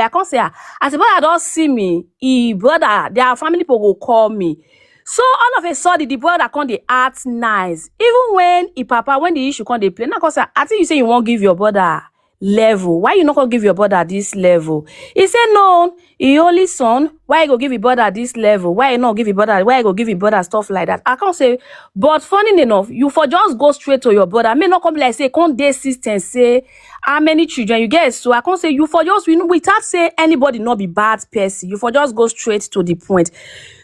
I can't say, as a brother don't see me, brother, their family people go call me. So all of a sudden, the brother come dey act nice. Even when papa, when the issue come dey play, now cause I think you say you won't give your brother level. Why you not gonna give your brother this level? He said no, he only son. Why you go give your brother this level? Why you not give your brother? Why you go give your brother stuff like that? I can't say, but funny enough, you for just go straight to your brother. I may not come like say, come dey system say how many children you get. So I can't say you for just without say anybody not be bad person. You for just go straight to the point.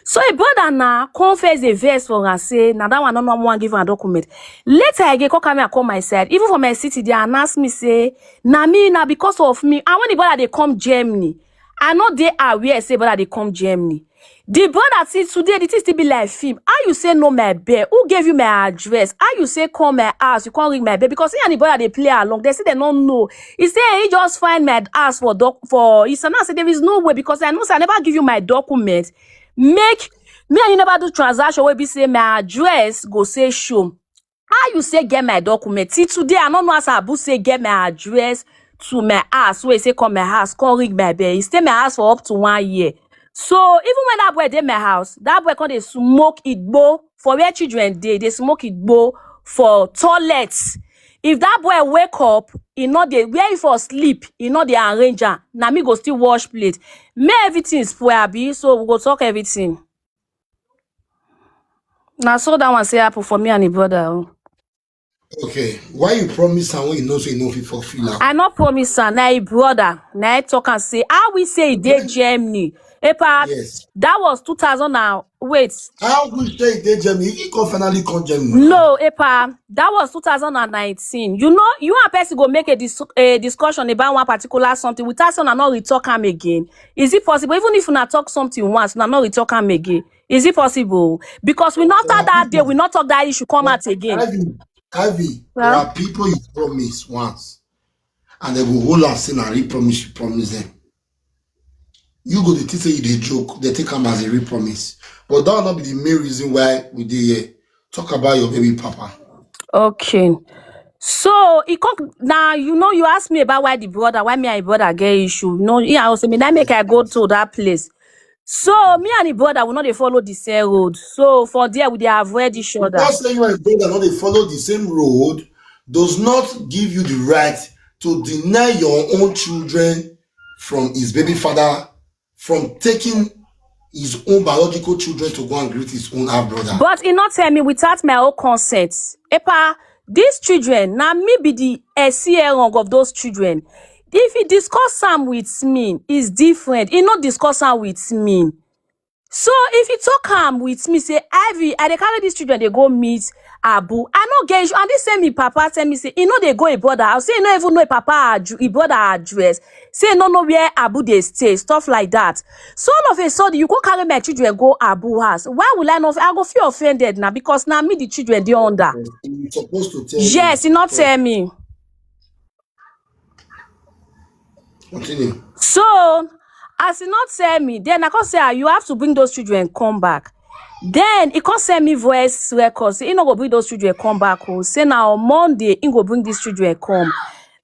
So a brother now confess a verse for and say, now that one no one give a document. Later I get come and call my side. Even for my city, they ask me say, na me now because of me. And when the brother they come Germany, I know they are aware say brother they come Germany. The brother see today the thing still be like film. How you say no my bed? Who gave you my address? How you say come my house? You can't ring my bed because he and the brother they play along. They say they don't know. He say he just find my house for. He said now say there is no way because I know say I never give you my document. Make me and you never do transaction where be say my address go say show. How you say get my document? See today I don't know as Abu say get my address to my house. Where he say come my house, come ring my bell. He stay my house for up to 1 year. So even when that boy dey my house, that boy come dey smoke igbo for where children they smoke igbo for toilets. If that boy wake up, he not dey where he for sleep, he not the arranger. Now me go still wash plate. Me everything spoil be, so we go talk everything. Now so that one say happen for me and the brother. Okay, why you promise and when you know so you know fit fulfill am? I not promise her, now brother. Now I talk and say, how we say dey Germany. Epa, Yes. that was 2000 now. Wait. How we say they Germany? He can finally come Germany. No, Epa, that was 2019. You know, you and person go make a discussion about one particular something without saying not retalk am again. Is it possible? Even if you not talk something once, not retalk am again. Is it possible? Because we not talk that day, we not talk that issue come out again. Ivy, there are people you promise once, and they will hold and say, "I re-promise you promise them." You go to say you dey joke, they take them as a re-promise. But that will not be the main reason why we did here. Talk about your baby papa. Okay. So it now you know you asked me about why me and the brother get issue. No, yeah, I was saying that make I go to that place. So me and the brother will not they follow the same road. So for there we they avoid each other. Because saying you and the brother not they follow the same road does not give you the right to deny your own children from his baby father from taking his own biological children to go and greet his own half brother. But he not tell me without my own consent. Epa, these children, now me be the wrong of those children. If he discuss them with me, it's different. He not discuss them with me. So if he talk with me, say, Ivy, I dey carry these children, they go meet Abu. I no get issue. And they say me, papa tell me, say, you know they go a brother. I'll say, you know even know a papa, a brother address. Say, no know where Abu they stay, stuff like that. So all of a sudden, you go carry my children, go Abu house. Why will I not? I go feel offended now because now me, the children, they under. You're supposed to tell yes, he not tell me. Continue. So, as he not tell me, then I can say, you have to bring those children come back. Then he can send me voice records. He not go bring those children come back. Say now on Monday, he go bring these children come.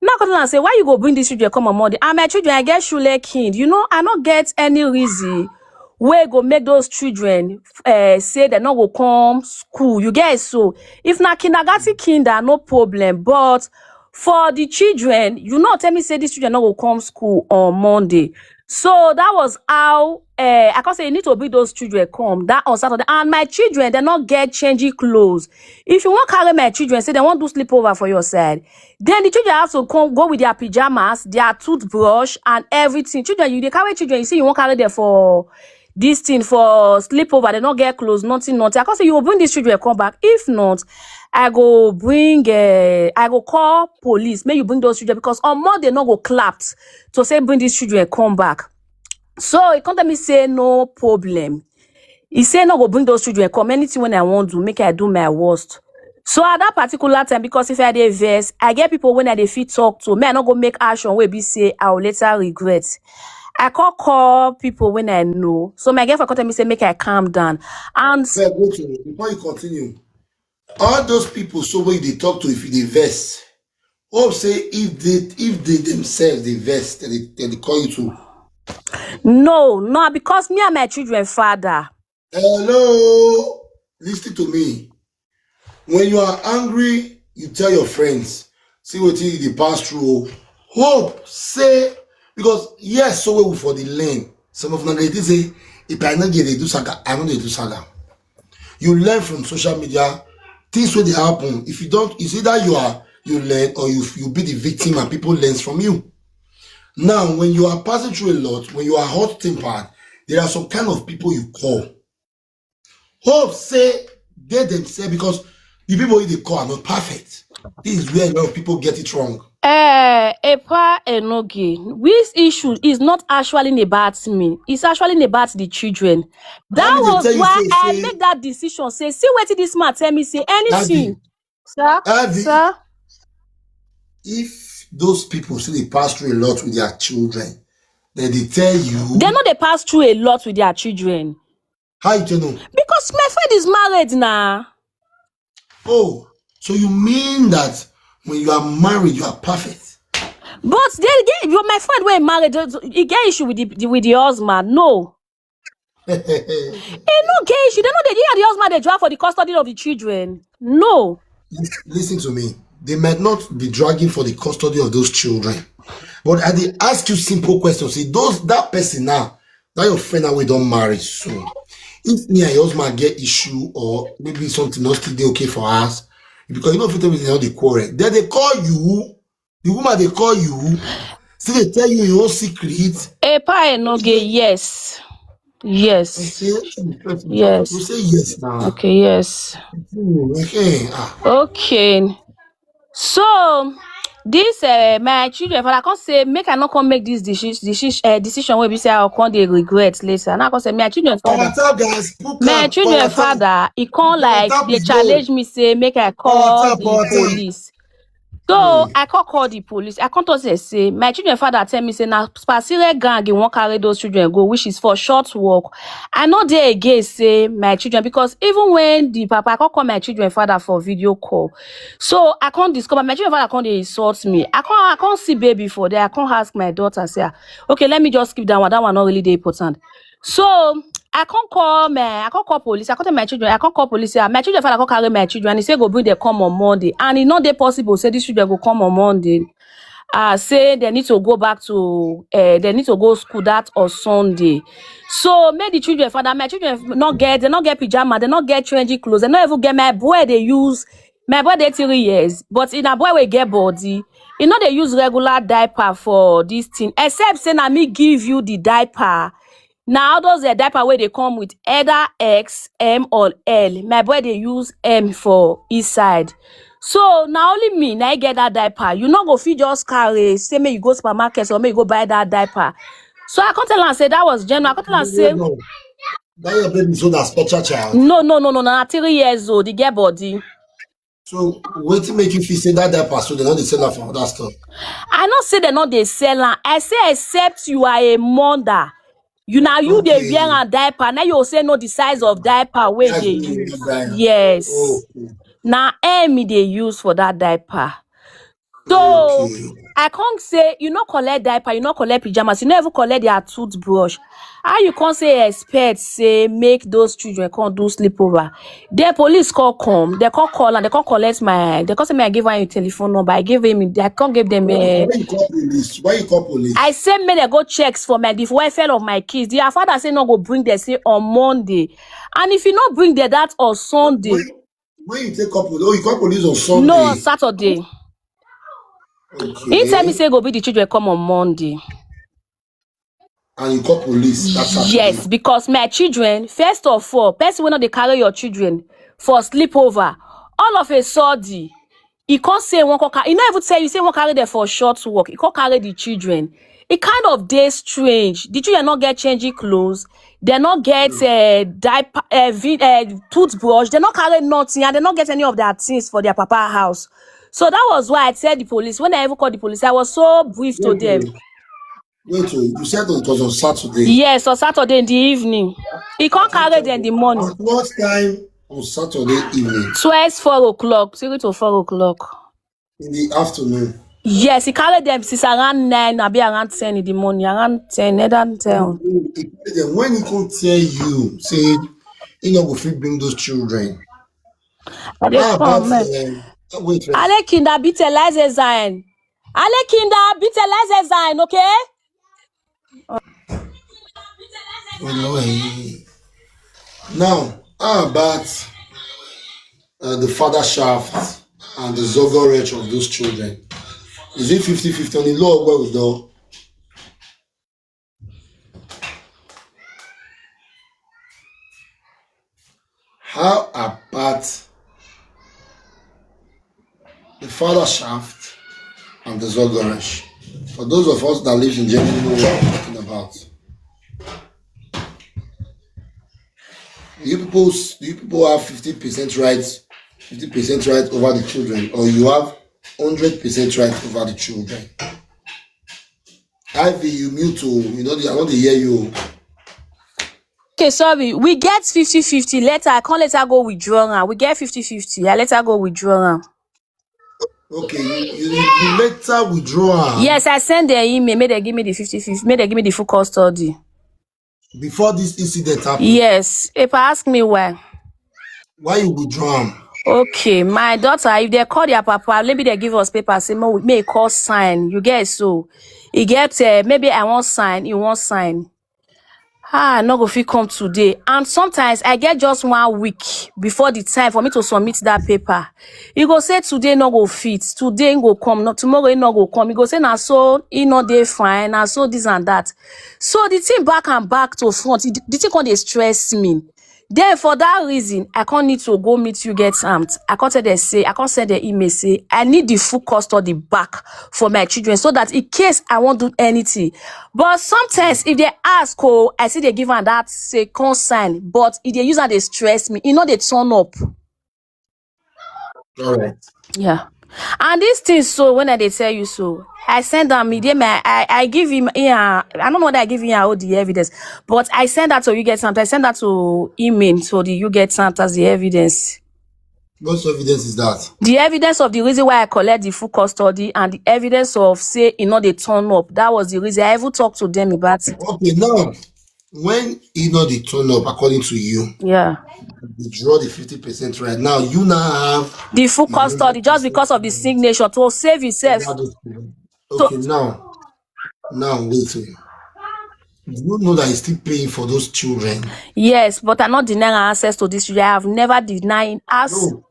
Now I say, why you go bring these children come on Monday? And my children, I get shule kind. You know, I not get any reason where go make those children say they not go come school. You get so. If na kindergarten kinder, no problem. But for the children, you know, tell me say these children not go come school on Monday. So that was how I can say you need to bring those children come that on Saturday. And my children, they not get changing clothes. If you want to carry my children, say they want to sleepover for your side, then the children have to come go with their pajamas, their toothbrush, and everything. Children, they carry children, you see, you won't carry them for this thing for sleepover, they not get clothes, nothing. I can say you will bring these children come back. If not, I go call police. May you bring those children because on Monday not go clapped to say bring these children come back. So he come to me say no problem. He say no go bring those children come. Anything when I want to make I do my worst. So at that particular time, because if I dey verse, I get people when I dey fit talk to. May I not go make action where be say I will later regret. I call people when I know. So my girlfriend come to me say make I calm down. And before you continue. All those people so when they talk to if they verse, or say if they themselves they verse, they call you to No, no, because me and my children father. Hello, listen to me. When you are angry, you tell your friends, see what you pass through. Hope, say, because yes, so we for the lane. Some of them they say, if I not get they do saga, I know they do saga. You learn from social media, things will happen. If you don't, it's either you learn or you be the victim and people learn from you. Now, when you are passing through a lot, when you are hot tempered, there are some kind of people you call. Hope say they themselves, because the people they call are not perfect. This is where a lot of people get it wrong. Ooo Enogie, this issue is not actually about me. It's actually about the children. That was why I make that decision. Say, see what this man tell me. Say anything, sir. If those people say they pass through a lot with their children, then they tell you they know they pass through a lot with their children. How you know? Because my friend is married now. Oh, so you mean that when you are married, you are perfect? But my friend when married, he get issue with the husband. No. He no get issue. They know they the husband they drag for the custody of the children. No. Listen to me. They might not be dragging for the custody of those children. But I did ask you simple questions. See, that person now, that your friend that we don't marry soon. If me and your husband get issue or maybe something else still okay for us, because you know if you tell me they quarrel, then they call you, the woman they call you, still they tell you your own secret. Ooo Enogie, yes. Yes. Yes. You say yes now. Okay, yes. Okay. Okay. So this my children, for I can't say make I not come make this decision where we say I can't they regret later. And I can say my children father, he can't like they challenge me say make I call the police. So I can't call the police. I can't also say my children father tell me say now spasire gang he won't carry those children go, which is for short walk. I know they again say my children, because even when the papa I can't call my children father for video call. So I can't discover my children father can't they insult me. I can't see baby for there. I can't ask my daughter say, okay, let me just skip that one. That one not really the important. So I can't call police. I can't tell my children. I can't call police. My children father can't carry my children. And he say go bring them come on Monday. And it's not possible. Say these children go come on Monday. Say they need to go back to they need to go school that or Sunday. So make the children father. My children they not get pajama. They not get changing clothes. They not even get my boy. They use my boy. They 3 years. But in a boy we get body. You know they use regular diaper for this thing. Except say na me give you the diaper. Now those diaper where they come with either X, M or L. My boy they use M for each side. So now only me now I get that diaper. You not go feed just carry. Say me you go supermarket or me you go buy that diaper. So I can't tell her say that was general. I can't tell her say that your baby so that special child. No. 3 years old. They get body. So wait to make you feel say that diaper so they not they sell her for other stuff. I not say they not they sell her. I say except you are a mother. You now you they wear a diaper. Now you say no the size of diaper where they use. Yes. Okay. Now me they use for that diaper. So I can't say you not collect diaper, you not collect pajamas, you never collect their toothbrush. How you can't say expect say make those children can't do sleepover. The police come, they can't call and they can't collect my they can't say me I give her a telephone number. I give him I can't give them Why you call police? Why you call police? I say me they go checks for the welfare of my kids. Their father say no go bring them say on Monday. And if you not bring them that on Sunday. When you take couple, you call police on Sunday? No, on Saturday. Okay. He tell me say go be the children come on Monday. And you call police that Saturday? Yes, because my children, first of all, person when they carry your children for sleepover, all of a sudden, he can't say one can carry. He not even tell you say one carry them for short walk. He can't carry the children. It kind of day strange. The children not get changing clothes. They not get diaper, toothbrush. They not carry nothing, and they not get any of their things for their papa house. So that was why I said the police. When I ever called the police, I was so brief to them. Wait, you said it was on Saturday? Yes, on Saturday in the evening. He can't carry them in the morning. At what time on Saturday evening? 4 o'clock, 3 to 4 o'clock. In the afternoon? Yes, he carried them since around 9, I'll be around 10 in the morning, around 10, than 10. When he could tell you, say, you know, if you bring those children. How about wait first. Alle Kinder bitte leise sein. Alle Kinder bitte leise sein, okay? Now, how about the father shaft and the zogorech of those children? Is it 50-50 on the law? Where we go? How about the father shaft and the zogorech? For those of us that live in Germany, know what I'm talking about. Do you people have 50% rights, 50% right over the children, or you have 100% right over the children? Ivy, you mute, you know, I want to hear you. Okay, sorry. We get 50-50. Later, I can't let her go withdraw. We get 50-50. I let her go withdraw. Okay, you let her withdraw. Yes, I send their email. May they give me the 50-50. May they give me the full custody. Before this incident happened? Yes. If I ask me why. Why you withdraw? Okay, my daughter, if they call their papa, maybe they give us paper, say, may call sign. You get so. He gets, maybe I won't sign, he won't sign. No go fit come today. And sometimes I get just 1 week before the time for me to submit that paper. He go say today no go fit, today he go come, no, tomorrow he no go come. He go say, so he no dey fine, so this and that. So the thing back and back to front, the thing can't dey stress me. Then for that reason, I can't need to go meet you get armed. I can't tell them say, I can't send the email say, I need the full custody back for my children so that in case I won't do anything. But sometimes if they ask, I see they give them that say consign, but if they use that they stress me, they turn up. All right. Yeah. And these things, so when they tell you so, I send them I give him I don't know what I give him all the evidence, but I send that to you get something. I send that to email so the you get something as the evidence. What evidence is that? The evidence of the reason why I collect the full custody and the evidence of say they turn up. That was the reason I ever talked to them about it. Okay, now when they turn up according to you, yeah, you draw the 50% right now. You now have the full custody just because of the signature to save yourself. Okay, now wait. Do you know that he's still paying for those children? Yes, but I'm not denying access to this children. I have never denied us. No.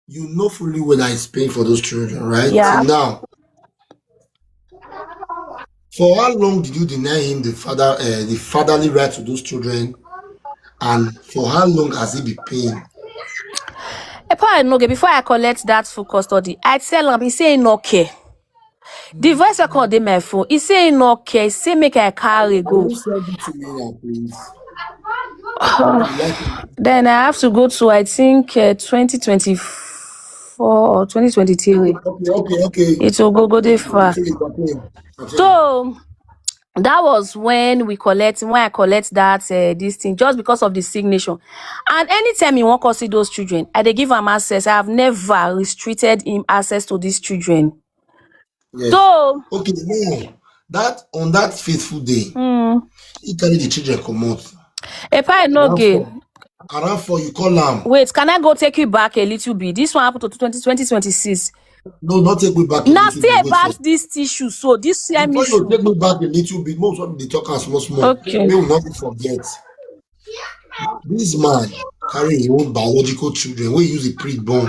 You know fully well that he's paying for those children, right? Yeah. So now, for how long did you deny him the fatherly right to those children? And for how long has he been paying? Before I collect that full custody, I tell him, he say okay. The voice record in my phone, he say okay, say make I carry go. Can you send it to me now, please? Then I have to go to, I think, 2024 or 2023. Okay. It will go this far. So that was when I collect that this thing, just because of the signature. And anytime he won't see those children, they give him access. I have never restricted him access to these children. Yes. So okay, now that on that faithful day, he carry the children come out. Around 4, you call them. Wait, can I go take you back a little bit? This one happened to 2026. No, not take me back. Now stay about this tissue. So this same issue. You take me back a little bit. Most of the talk as small. Okay. We will not forget. This man carry his own biological children. We use a pre-born.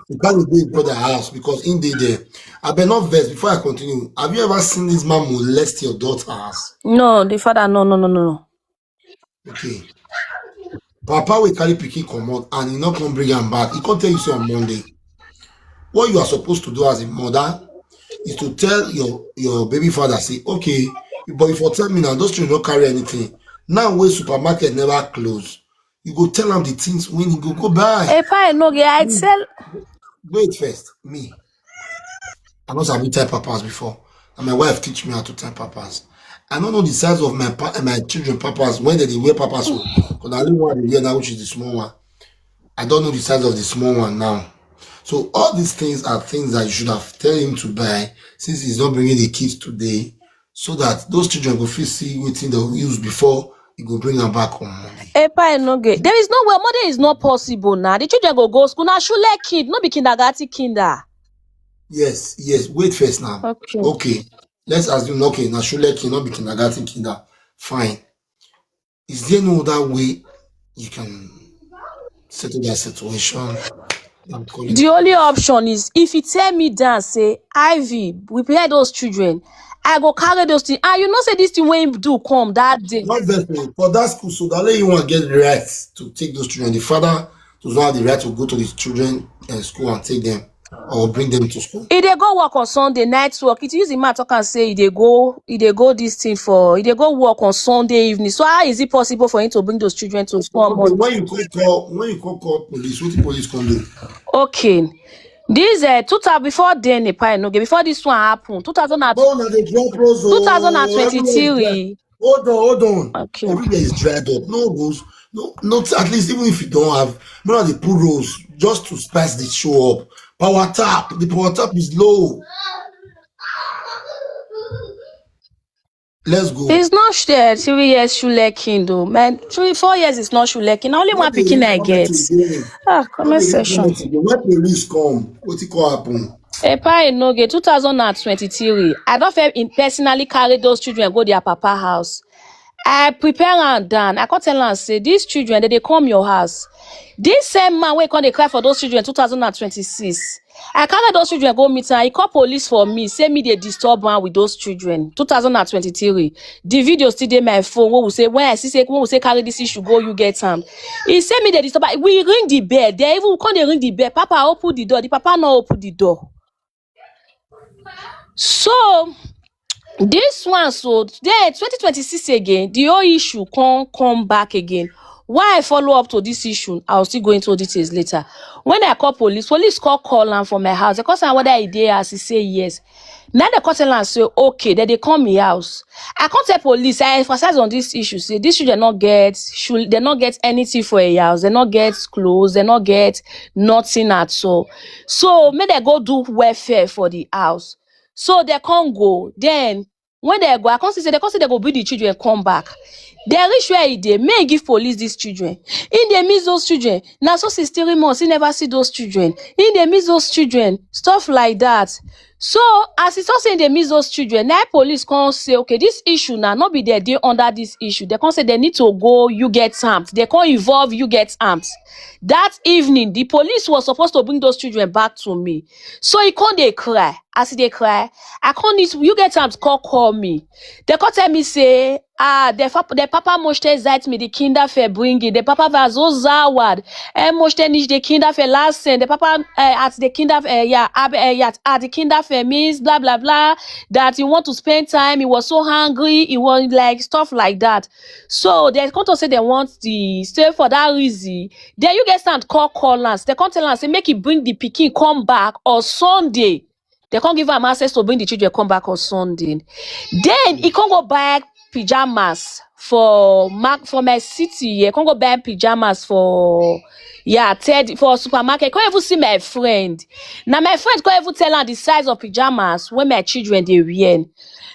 He can't go his brother's house because in there. I better not vex before I continue. Have you ever seen this man molest your daughter's? No, the father, no. Okay. Papa will carry pikin come out and he not come bring him back. He can't tell you so on Monday. What you are supposed to do as a mother is to tell your baby father, say, okay, but if you tell me now, those children don't carry anything. Now when supermarket never close, you go tell them the things when you go buy. I tell. Wait first, me. I know I've tie papas before, and my wife teach me how to tie papas. I don't know the size of my children papas when they wear papas. Because I only one they wear now, which is the small one. I don't know the size of the small one now. So all these things are things that you should have tell him to buy since he's not bringing the kids today, so that those children will feel see waiting they'll use before he go bring them back on Monday. Aproko Enogie, there is no way Monday is not possible now. The children go school now. Shule kid, no be kindergarten kinder. Yes, wait first now. Okay. Let's assume okay, now Shule kid, not be kindergarten kinder. Fine. Is there no other way you can settle that situation? The only option is if you tell me down, say, Ivy, we prepare those children, I go carry those things. And you know, say this thing when you do come that day. Not that for that school, so that you want to get the right to take those children. The father does not have the right to go to the children school and take them or bring them to school. If they go work on Sunday night work, it use the man talk and say they go this thing for they go work on Sunday evening. So how is it possible for him to bring those children to school? Okay, when you call police, what the police can do? Okay. This 2000 before then before this one happened, 2023. Hold on. Okay. Everywhere is dried up. No rules. No, not at least even if you don't have they put rules just to spice the show up. Power tap. The power tap is low. Let's go. It's not 3 years Shule though. Man, 4 years is not Shule. Only one picking I get. Comment section. When police come, what it call happen? Aproko Enogie, 2023. I don't personally carry those children go their papa house. I prepare and down. I can't tell and say these children they come your house. This same man we come they cry for those children 2026. I carry those children go meet her. He call police for me. Say me they disturb one with those children. 2023. The video still dey my phone. When we say carry this issue go you get him. He say me they disturb. We ring the bell. They even come they ring the bell. Papa open the door. The papa not open the door. So this one, so then 2026 again, the whole issue come back again. Why I follow up to this issue, I'll still go into details later. When I call police call am for my house. They call whether I dey as he say yes. Now they call and say okay, then they come my house. I can't tell police. I emphasize on this issue. Say this should they not get anything for a house. They not get clothes. They not get nothing at all. So may they go do welfare for the house. So they can't go. Then when they go, I can't say they go bring the children come back. They reach where they may give police these children. In they miss those children. Now so 3 months, he never see those children. In they miss those children. Stuff like that. So as it's also in they miss those children, now police can't say, okay, this issue now not be there under this issue. They can't say they need to go, you get armed. They can't involve, you get armed. That evening, the police was supposed to bring those children back to me. So he can't they cry. As they cry, I can't need you get armed, call me. They can't tell me say, der Papa möchte seit mir die Kinder verbringen. Der Papa war so sauer. Möchte nicht die Kinder verlassen. Der Papa hat die Kinder, hat die Kinder vermisst, blah, blah, blah. That he want to spend time. He was so hungry. He was like, stuff like that. So, they can't say they want the stay for that reason. Then you get stand call us. They can't tell us, say, make it bring the pikin come back on Sunday. They can't give him access to bring the children come back on Sunday. Then he can't go buy pajamas for my city. He can't go buy pajamas for supermarket. He can't even see my friend. Now my friend can't even tell her the size of pajamas when my children they wear.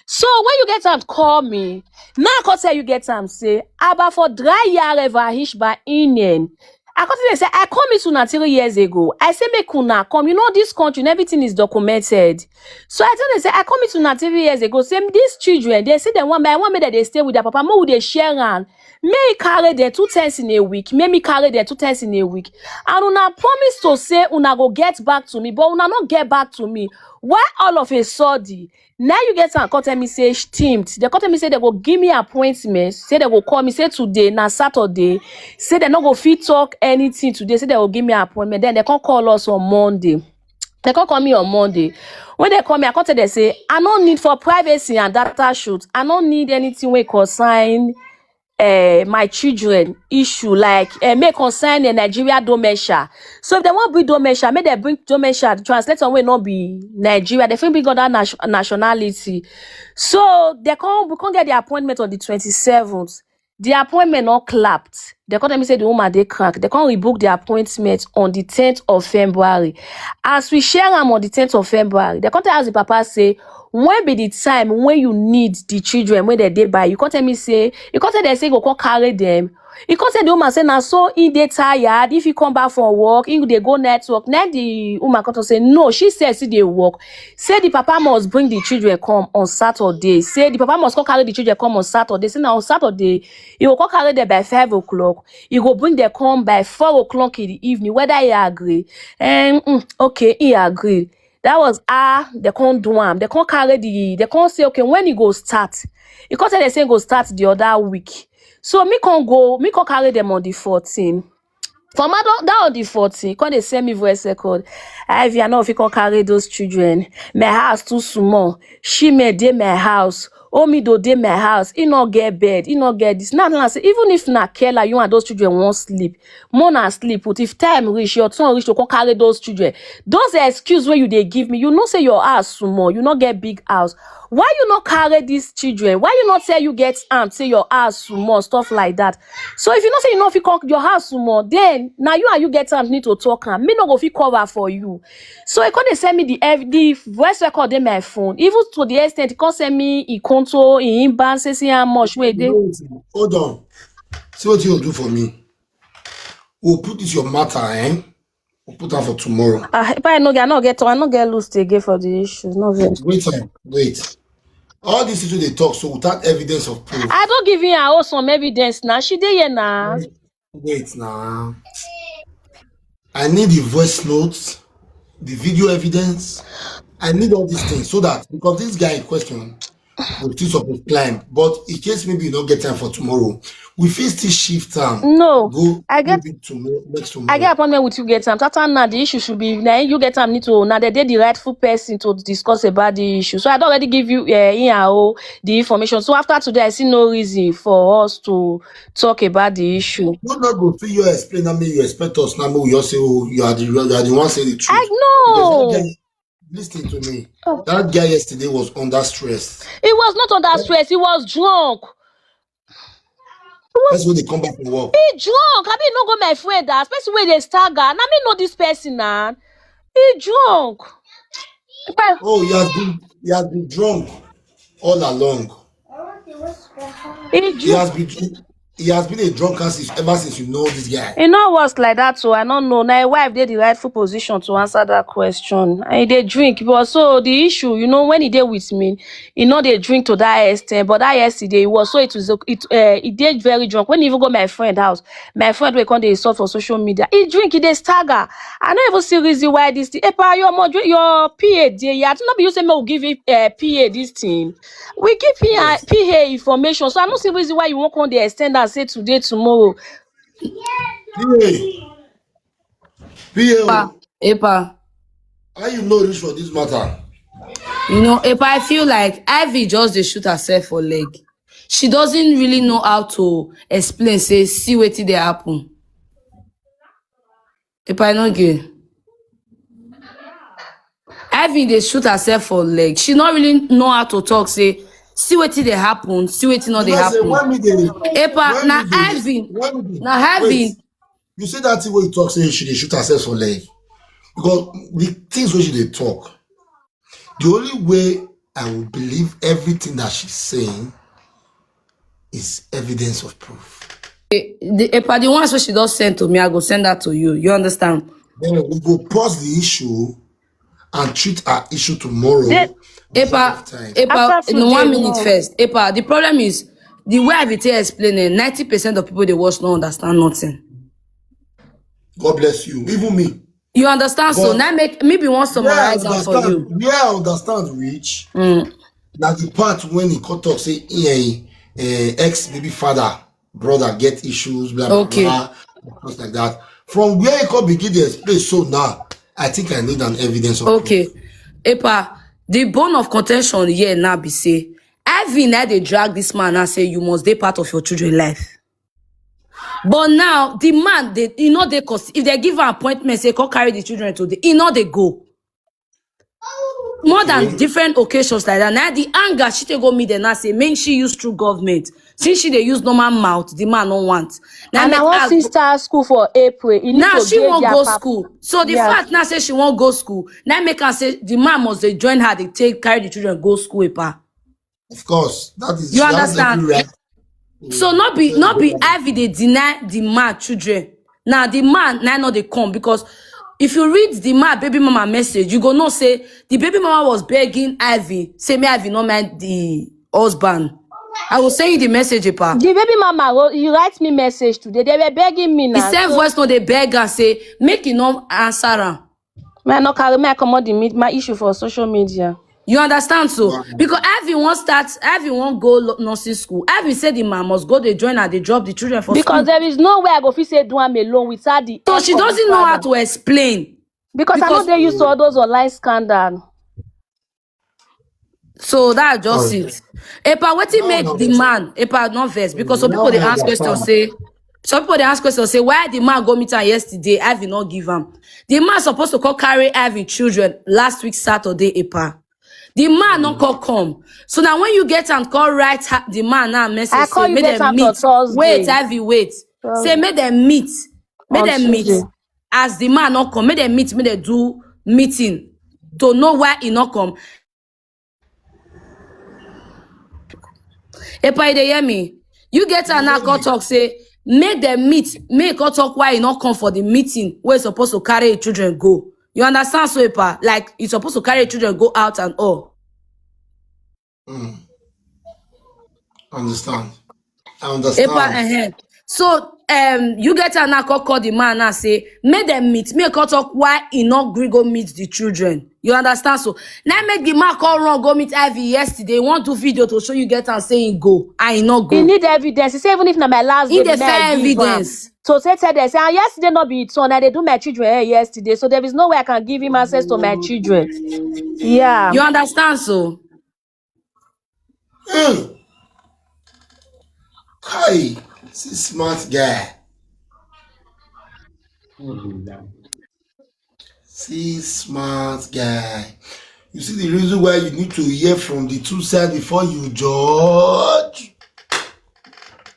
So when you get them call me, now I can't tell you get them say, aber for 3 Jahre war ich bei Ihnen. I continue say, I come into 3 years ago. I say, make una come. You know, this country and everything is documented. So I tell them, say, I come into 3 years ago. Say, these children, they say they want me that they stay with their papa. More they share and may carry them 2 times in a week. May me carry them 2 times in a week. And una promise to say, una go get back to me, but una not get back to me. Why all of a sudden? Now you get some call me say steamed. They call me say they go give me appointment. Say they go call me say today, na Saturday. Say they not go fit talk anything today. Say they will give me an appointment. Then they can't call us on Monday. They can't call me on Monday. When they call me, I can't tell they say I don't need for privacy and data shoot. I don't need anything we consign my children issue like may concern the Nigeria domesha. So if they want bring domesha, may they bring domesha. The translator will not be Nigeria. They bring other nationality. So we can't get the appointment on the 27th. The appointment not clapped. They come tell me say the woman they crack. They can't rebook the appointment on the 10th of February. As we share them on the 10th of February, they come tell us the papa say, when be the time when you need the children, when they by, you can't tell me say, you can't tell they say go come carry them. You can't tell the woman say now so in they tired. If you come back from work, if they go network. Now the woman come to say no. She says see they work. Say the papa must bring the children come on Saturday. Say the papa must come carry the children come on Saturday. Say now on Saturday you will come carry them by 5 o'clock. You go bring them come by 4 o'clock in the evening. Whether he agree, okay, he agree. That was they can't do them. They can't carry they can't say okay when you go start. You can't say they say go start the other week. So me can't carry them on the 14th. For my that on the 14th, when they send me voice record, if you know if you can carry those children, my house too small. She made dey my house. Omi do dey my house. He not get bed. He not get this. Now say even if na Kela, you and those children won't sleep. More na sleep. But if time reach, your turn reach to come carry those children. Those excuse where you they give me, you know say your house small. You not get big house. Why you not carry these children? Why you not say you get say your house small, stuff like that? So if you not say you know if you come your house small, then now you and you get need to talk and me not go fit cover for you. So he can't send me the voice record in my phone. Even to the extent he can't send me he control in ban say how much wait they hold on. See what you'll do for me. We'll put this your matter, we'll put that for tomorrow. If I not get loose again for the issues. No Wait. All these people they talk so without evidence of proof. I don't give you her some evidence now. She dey here now. Wait now. I need the voice notes, the video evidence. I need all these things so that because this guy in question will still suppose climb. But in case maybe you don't get time for tomorrow, we fit still shift time. No, go I get tomorrow, next tomorrow. I get appointment with you get time. Tata now the issue should be now you get time need to now they the rightful person to discuss about the issue. So I don't already give you the information. So after today I see no reason for us to talk about the issue. No, not go through your explain. I mean, you expect us now. We just say, oh, you are the one saying the truth. I know. Listen to me. Oh. That guy yesterday was under stress. He was not under stress. He was drunk. That's when they come back from work. He drunk. I mean, no go my friend. Especially when they stagger. I mean, know this person now. He drunk. Oh, he has been drunk all along. He has been a drunkard ever since you know this guy. You know what's like that, so I don't know. Now, wife did the rightful position to answer that question. And they drink, but so the issue, you know, when he did with me, you know, they drink to that extent. But that yesterday, it was so he did very drunk. When he even go my friend house, my friend will come they insult for social media. He drink, he did stagger. I don't even see reason why this thing. Epa, your PA, yeah, not be you say me will give it PA this thing. We give PA information, so I don't see reason why you won't come the extend and say today, tomorrow. Epa. How you know this for this matter? You know, Epa, I feel like Ivy just they shoot herself for leg. She doesn't really know how to explain, say, see what they happen. Epa, Enogie. Ivy they shoot herself for leg. She not really know how to talk, say, see what they happen, see what not they happen. Epa, now Ivy. You say that way you talk, say she shoot herself for leg. Because the things where she they talk, the only way I will believe everything that she's saying is evidence of proof. Epa, the ones where she does send to me, I go send that to you. You understand? Then we go pause the issue and treat our issue tomorrow. Epa, in 1 minute first. Epa, the problem is the way I've been explaining, 90% of people they watch don't understand nothing. God bless you. Even me. You understand? So now maybe want to summarize that for you. Yeah, I understand, Rich. Now the part when he talk say ex baby father, brother get issues, blah blah blah, stuff like that. From where he could begin to explain, so now I think I need an evidence of proof. Epa, the bone of contention here now be say, Ivy now they drag this man and say you must be part of your children's life. But now the man, they if they give an appointment, say go carry the children today, they go. more than different occasions like that. Now the anger she take go meet them now say make she use through government. Since she dey use normal mouth, the man no want. Now And I want sister school for April. now she won't go papa. school. So the fact now say she won't go school. Now make her say the man must dey join her. They take carry the children go school. Epa. Of course, that is. You understand? So not be Ivy they deny the man children. Now the man now not they come because if you read the man baby mama message, you go know say the baby mama was begging Ivy, say me Ivy not mind the husband. I will send you the message, Epa. The baby mama, you write me message today. They were begging me now. He sent voice note, they beg and say, make it not answer her. Me no carry me come my issue for social media. You understand so? Because Ivy won't go nursing school. Ivy said the man must go, they join her, they drop the children for because school. There is no way I go fit say do am alone without the. So she doesn't know how to explain. Because I know they used to all those online scandal. So that's just it. Epa, what it make the man? Epa not vex because some people they ask questions say. Some people they ask questions say why the man go meet her yesterday? Ivy not give him. The man supposed to call carry Ivy children last week Saturday. Epa. The man not call come. So now when you get and call right the man now message say make them meet. Wait, Ivy, wait. Say make them meet. Make them meet. As the man not come, make them meet. Make them do meeting to know why he not come. Epa, they hear me. You get an alcohol talk say make them meet. Make her talk why he not come for the meeting where he's supposed to carry his children go. You understand, so Epa? Like he's supposed to carry his children go out and all. Understand. I understand. Epa, So you get an alcohol call the man and say make them meet. Make her talk why he not go meet the children. You understand? So now make the man call wrong go meet Ivy yesterday. Want to video to show you get and saying go. I not go. He need evidence. He say even if na my last day, he the fair evidence. So say they say yesterday not be it. So now they do my children yesterday. So there is no way I can give him access to my children. Yeah. You understand? So. Kai, this is smart guy. See, smart guy. You see the reason why you need to hear from the two sides before you judge.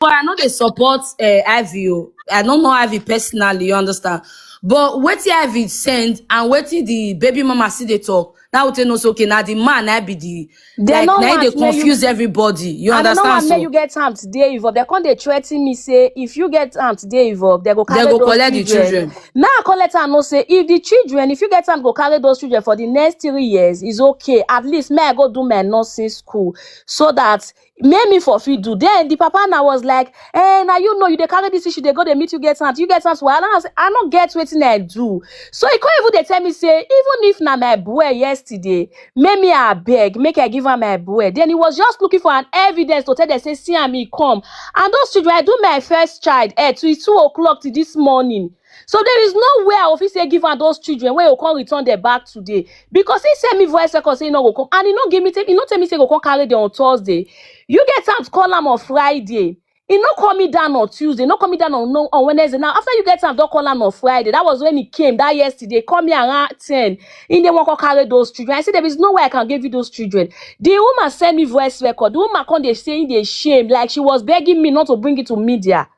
But I know they support Ivy. I don't know Ivy personally, you understand? But what Ivy send and what the baby mama see they talk, now we know so okay, now the man I be the now they confuse everybody. You understand? So you get time today involved. They can't they threaten me say if you get time today involved, they go collect the children. Now I collect and no say if the children, if you get time go carry those children for the next 3 years, is okay. At least may I go do my nursing school so that me for fit do. Then the papa now was like, now you know you they carry this issue, they go they meet you get time. You get time. So I don't get what I do. So he can't even they tell me say even if na my boy yesterday, me I beg, make I give her my boy. Then he was just looking for an evidence to tell them say see me come. And those children, I do my first child to 2 o'clock to this morning. So there is no way I officially give her those children where you can return them back today. Because he sent me voice record saying no go come. And he not give me he not tell me say go come carry them on Thursday. You get time to call him on Friday. He not call me down on Tuesday, not call me down on Wednesday. Now, after you get time, don't call him on Friday. That was when he came, that yesterday. Call me around 10. He didn't want to carry those children. I said, there is no way I can give you those children. The woman sent me voice record. The woman come, they saying they shame. Like she was begging me not to bring it to media.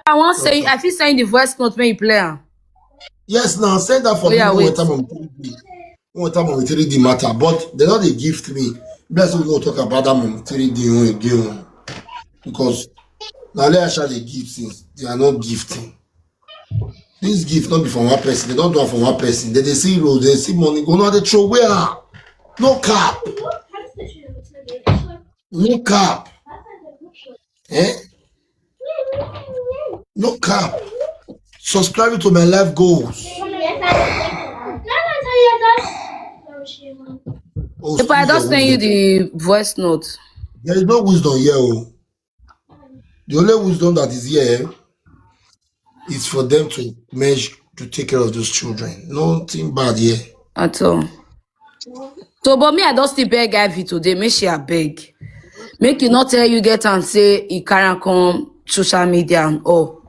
I want to say, I feel saying the voice note when you play. Yes, now send that for me one time on 3D matter, but they not they gift me. Bless we go talk about that on 3D again. Because now they actually give things, they are not gifting. This gift not be from one person, they don't do it from one person. They see road, they see money, go now they throw where? No cap. No cap. No cap. Subscribe to my life goals. If I don't send you the voice note. There is no wisdom here. The only wisdom that is here is for them to manage to take care of those children. Nothing bad here. At all. So, but me, I don't still beg Ivy today. Make sure I beg. Make you not tell you get and say he can't come social media and all.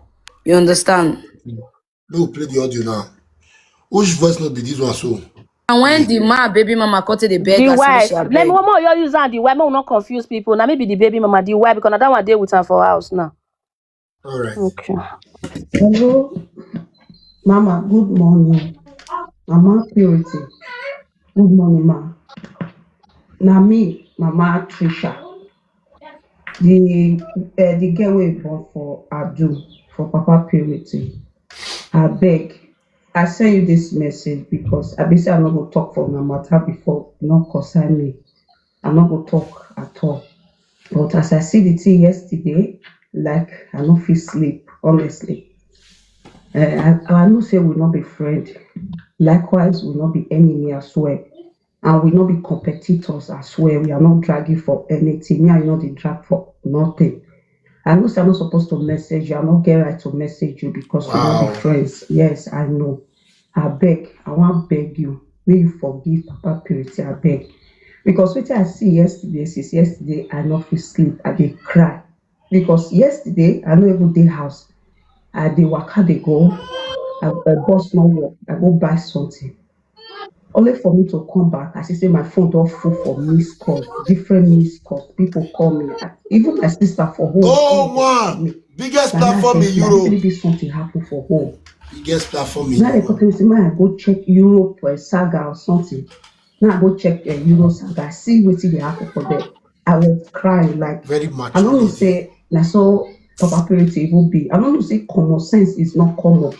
You understand? No, play the audio now. Which voice note be this one so? And when the man baby mama cut the beg, The wife. she Let me one more you use and the wife. May we not confuse people. Now maybe the baby mama, the wife, because that one deal with her for house now. All right. Okay. Hello, Mama. Good morning. Mama Purity. Good morning, ma. Now me, Mama Trisha. The girl we born for Abdul for Papa Purity. I beg. I send you this message because I be say I'm not gonna talk for my matter before not concern me. I'm not gonna talk at all. But as I see the thing yesterday, like I no fit sleep, honestly. I know say we'll not be friends. Likewise, we'll not be enemy as well. And we'll not be competitors as well. We are not dragging for anything. Me, I know they drag for nothing. I know say I'm not supposed to message you. I'm not get right to message you because we'll not be friends. Yes, I know. I beg. I want to beg you. May you forgive Papa Purity. I beg. Because what I see yesterday, since yesterday, I not feel sleep. I dey cry. Because yesterday, I know every day house. I dey waka dey go. I bust no work. I go buy something. Only for me to come back, I see say my phone don't full for missed calls, different missed calls. People call me. Even my sister for home. Oh, one. Biggest Now platform in Europe. maybe something happen for home. Biggest platform in Now they Europe. come to me, I go check Europe or Saga or something. Now I go check Euro Saga. See what they happen for there. I was crying like Very much. I don't know say na so Papa Purity even be. I don't know say common sense is not common.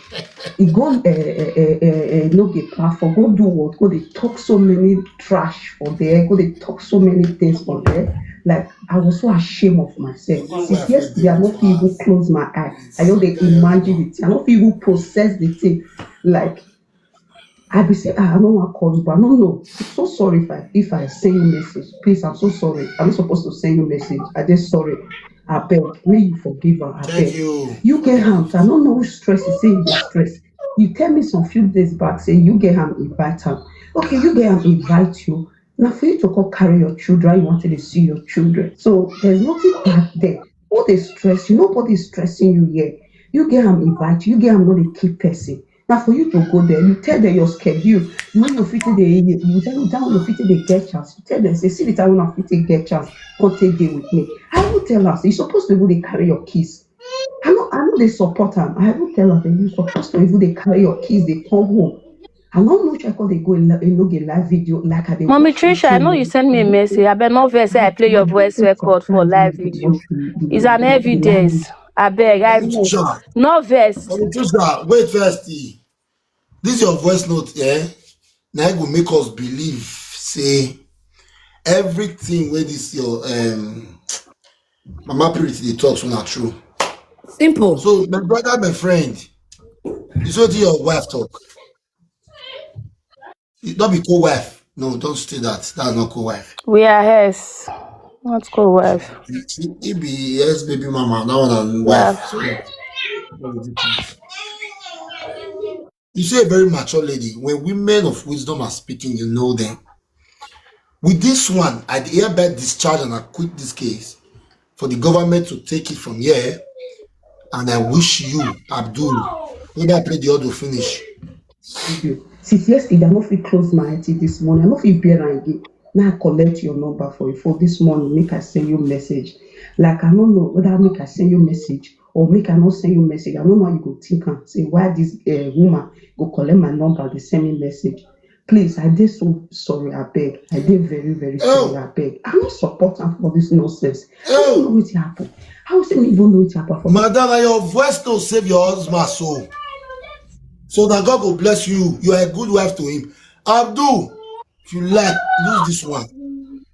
He go no get platform, go do what? Go they talk so many trash for there, go they talk so many things for there. Like I was so ashamed of myself. Since yesterday, I don't even close my eye. I don't they imagine it. I don't even process the thing. Like I be say, I don't want to call you, but no. I'm so sorry if I send you message. Please, I'm so sorry. I'm not supposed to send you message. I just sorry. I beg. May you forgive her. I Thank beg. you. You get harmed. I don't know who stress is saying the stress. You tell me some few days back, say you get harmed, invite her. Okay, you get harmed, invite you. Now for you to go carry your children, you wanted to see your children. So there's nothing bad there. All the stress, nobody's stressing you here. You get harmed, invite you. You get harmed, not a key person. Now for you to go there, you tell them your schedule. When you fit you tell them down you fit they get chance. You tell them, say, see the time when I fit get chance, come take day with me. I will tell us, you're supposed to even they carry your keys. I know they support them. I will tell us that you're supposed to even they carry your keys, they come home. I don't know check they go get live video like I they Mommy Trisha, I know you send me a message. I bet no verse I play your voice record for live video. It's an evidence. I beg, no verse. Wait first. This is your voice note, yeah? Now it will make us believe, say, everything where this your Mama Purity they talks not true. Simple. So my brother, my friend, this what your wife talk. It not be co-wife. No, don't say that. That's not co-wife. We are hers. Not co-wife. It be yes, baby mama. That one and wife. So, you see a very mature lady. When women of wisdom are speaking, you know them. With this one, I'd hereby discharge and acquit this case for the government to take it from here. And I wish you, Abdul, maybe I play the audio finish. Since yesterday, I don't feel close my eye this morning. I don't feel better again. Now I collect your number for you for this morning. Make I send you message. Like I don't know whether I make I send you message or make I not send you message. I don't know how you go think and say why this woman go collect my number, they send me message. Please, I did so sorry, I beg. I did very, very sorry, I beg. I'm not supporting for this nonsense. I don't know what happened. How say me even know what happened for Madam, your voice don't save your husband's soul. So that God will bless you. You are a good wife to him. Abdul, if you like, use this one.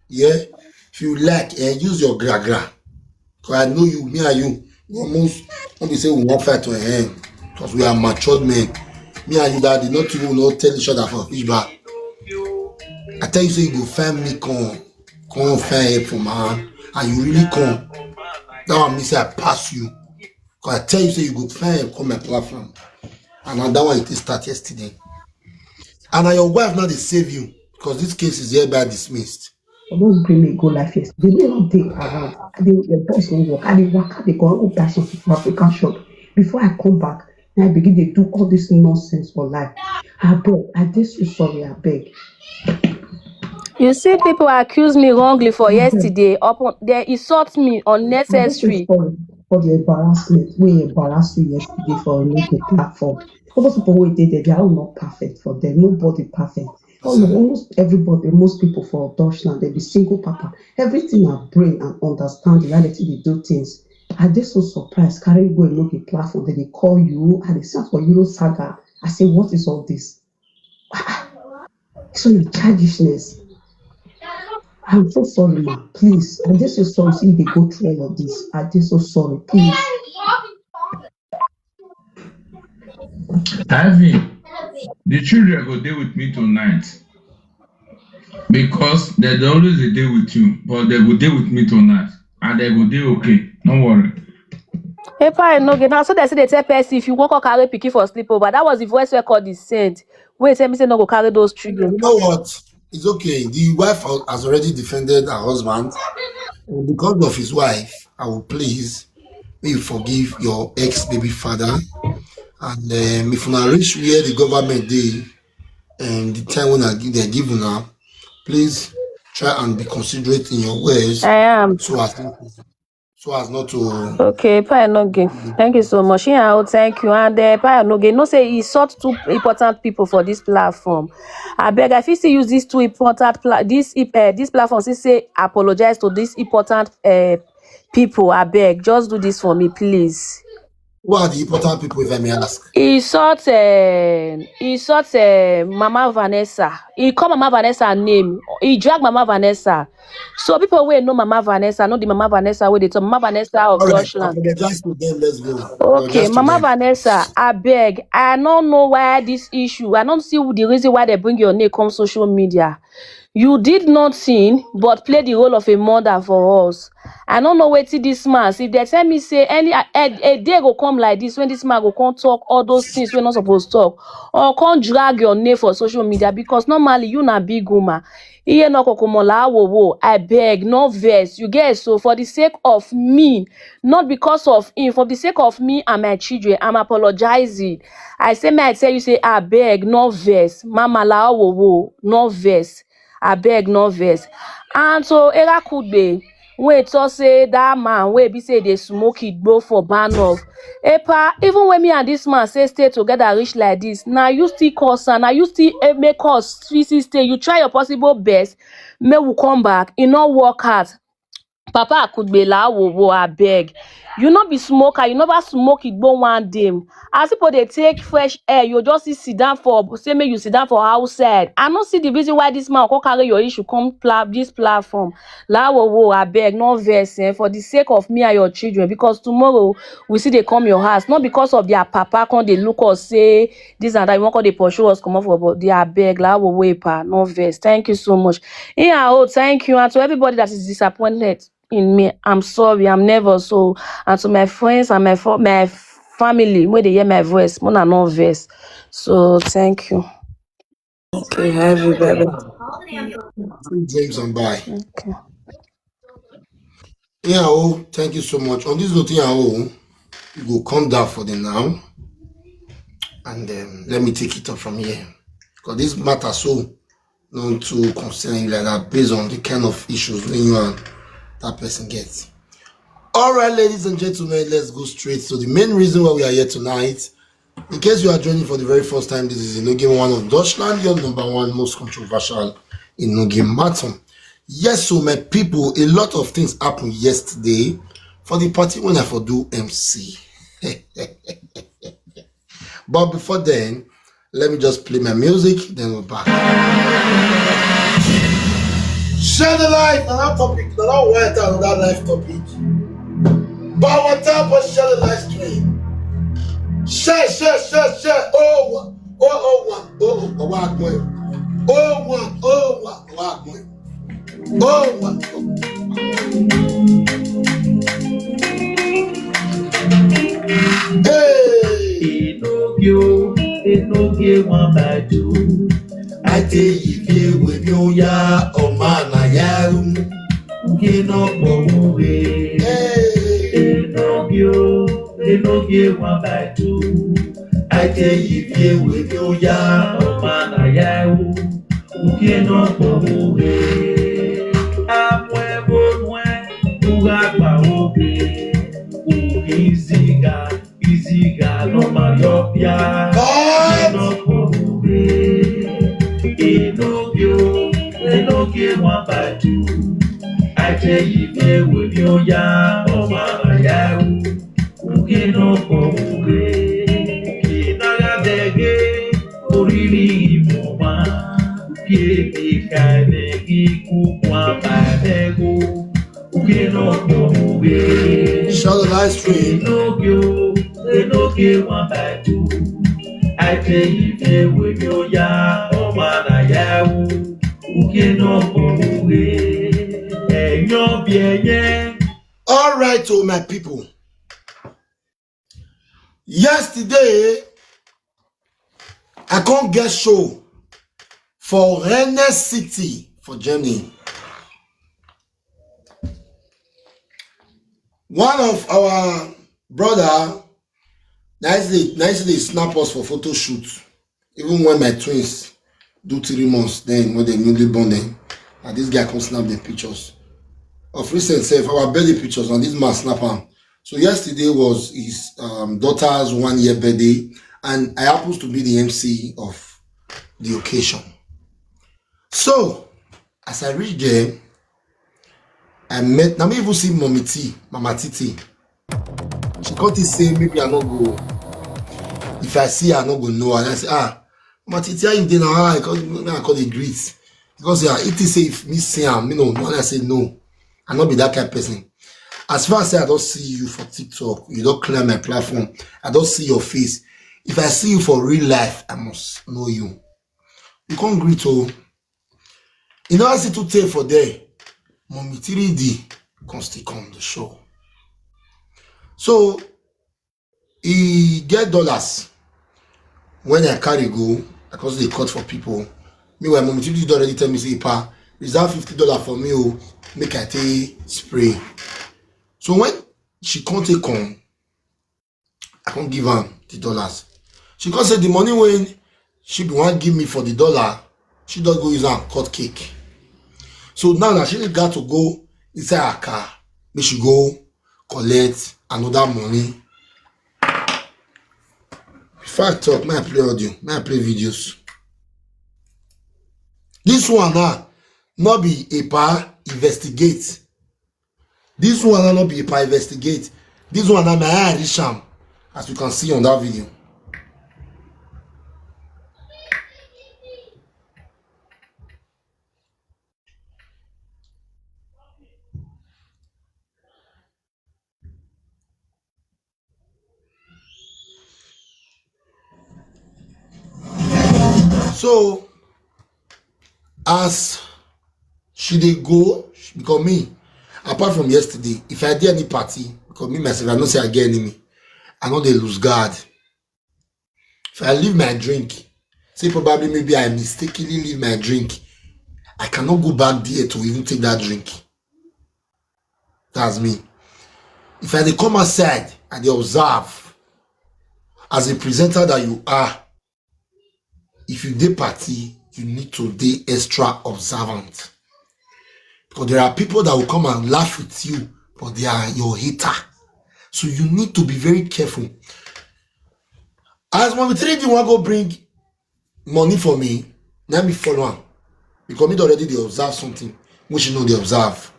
Yeah? If you like, use your gra. Because I know you, me and you, almost, let me say we won't fight to a hand. Because we are matured men. Me and you, daddy, not even know tell each other for fish back. I tell you, say you go find me, come find help for my hand. And you really come. That one means I pass you. Because I tell you, say you go find help, come my platform. And that one it start yesterday. And your wife now they save you because this case is hereby dismissed. Don't bring me go life yesterday. They don't day around. The boss don't work. I they work. They go buy something from African shop. Before I come back, I begin to do all this nonsense for life. I beg, I did so sorry, I beg. You see, people accuse me wrongly for yesterday. They insult me I just so unnecessary. sorry for the embarrassment. We embarrassed you yesterday for a local platform. All those people who did it, they are all not perfect for them. Nobody perfect. Almost everybody, most people for Deutschland, they be single papa. Everything I bring and understand the reality they do things. I just so surprised. Carry go and look at platform. Then they call you and they search for Euro Saga. I say, what is all this? So the childishness. I'm so sorry, ma. Please, I'm just so sorry. See, they go through all of this. I'm just so sorry. Please. Ivy, the children go there with me tonight because they always dey there with you, but they go there with me tonight and they go there okay. Don't worry. Epa Enogie, now so they say they tell person if you won't carry pikin for sleepover. That was the voice record he sent. Wait, tell me say no go carry those children. You know what? It's okay. The wife has already defended her husband. And because of his wife, I will please may you forgive your ex-baby father. And if you reach where the government did and the time when they're giving her, please try and be considerate in your words. I am. So as not to. Okay, Epa Enogie. Thank you so much. Yeah, thank you. And Epa Enogie, no say he sought two important people for this platform. I beg, I feel still use these two important this platform. Say apologize to these important people. I beg, just do this for me, please. Who are the important people, if I may ask? He sought Mama Vanessa. He called Mama Vanessa name. He dragged Mama Vanessa. So people will know Mama Vanessa, know the Mama Vanessa where they talk Mama Vanessa of Deutschland. Apologize to them, let's go. Okay, Mama Vanessa, I beg. I don't know why this issue. I don't see the reason why they bring your name on social media. You did not sin, but play the role of a mother for us. I don't know where this man. If they tell me say a day go come like this when this man go come talk all those things we're not supposed to talk, or can't drag your name for social media because normally you na big woman. I beg, no verse. You get so for the sake of me, not because of him, for the sake of me and my children, I'm apologizing. I say, may I tell you, say, I beg, no verse. Mama la wo, no verse. I beg, no verse. And so, era could be. Wait, so say that man, where be say they smoke it both for ban off. Epa, even when me and this man say stay together rich like this, now you still cause and now you still make us stay. You try your possible best, may we come back, it not work hard. Papa could be la wo, I beg. You not be smoker, you never smoke it but one day. As people they take fresh air, you just sit down for say me you sit down for outside. I don't see the reason why this man can carry your issue come this platform. La wo, I beg, no verse for the sake of me and your children, because tomorrow we see they come your house, not because of their papa can they look or say this and that, you want they pursue us come off but they are beg la wo pa, no verse. Thank you so much. Yeah, thank you. And to everybody that is disappointed in me, I'm sorry, I'm never so. And to my friends and my family, when they hear my voice, more than no verse. So thank you. Okay, have you baby. James and bye. Okay. Yeah, thank you so much. On this note, you go calm down for the now, and let me take it up from here, because this matter so not to concern you like that based on the kind of issues when you and that person gets. All right, ladies and gentlemen, let's go straight to the main reason why we are here tonight. In case you are joining for the very first time, this is UMENWAN of Deutschland, your #1 most controversial Enogie matter. Yes, so my people, a lot of things happened yesterday for the party when I for do MC. But before then, let me just play my music, then we're back. Share the life, another topic, another word on that life topic. But what type of share the live stream? Share. Oh, what boy. Hey! Enogie wan badu. I tell you, with you, ya, oh man, I am. Kino bowe. Hey! Enogie wan badu. Aite yivye we oya omana yahu. Ukeno pomuge. Amwe bonwe ugagba oge. Iziga no mariopia. Ukeno pomuge. Enogie wabatu. Aite yivye we oya omana yahu. Ukeno pomuge. Oriri moma, piedi kane ikukwa badego, ukeno pomuge. Shout the live stream. Enogie wabatu, aite yivye we oya omana yahu, ukeno pomuge. Enyo bienye. All right, oh my people. Yesterday, I can't get show for Rennes City for Germany. One of our brother nicely snap us for photo shoot. Even when my twins do 3 months, then when they newly born them, and this guy can snap the pictures. Of recent self, our birthday pictures, and this man snap them. So yesterday was his daughter's 1-year birthday, and I happens to be the MC of the occasion. So as I reached there, I met, now me even see Mama Titi. She can't say maybe I not go. If I see her, I not go know. And I say, Mama Titi, how you doing now? I call the greet. Because it is say if me say me no. And I say no. I not be that kind of person. As far as I don't see you for TikTok, you don't clear my platform, I don't see your face. If I see you for real life, I must know you. You can't greet oh. You know I see to tell for there. Mommy 3D can still come the show. So he get dollars when I carry go because they cut for people. Meanwhile, Mommy 3D already tell me say, "Pa, reserve $50 for me, oh, make I take spray." So when she can't take on, I can't give her the dollars. She can't say the money when she be want give me for the dollar, she don't go use her cut cake. So now she got to go inside her car. Make she go collect another money. Before I talk, may I play audio, may I play videos. This one now, not be a pa investigate. This one will not be a investigate. This one I'm a Risham, as you can see on that video. So as she dey go, because me, apart from yesterday, if I did any party, because me myself, I don't say I get enemy. I know they lose guard. If I leave my drink, say probably maybe I mistakenly leave my drink, I cannot go back there to even take that drink. That's me. If I dey come outside and they observe, as a presenter that you are, if you dey party, you need to be extra observant. Because there are people that will come and laugh with you, but they are your hater. So you need to be very careful. As Mommy 3D want go bring money for me, let me follow him. Because me already they observe something, which you know they observe.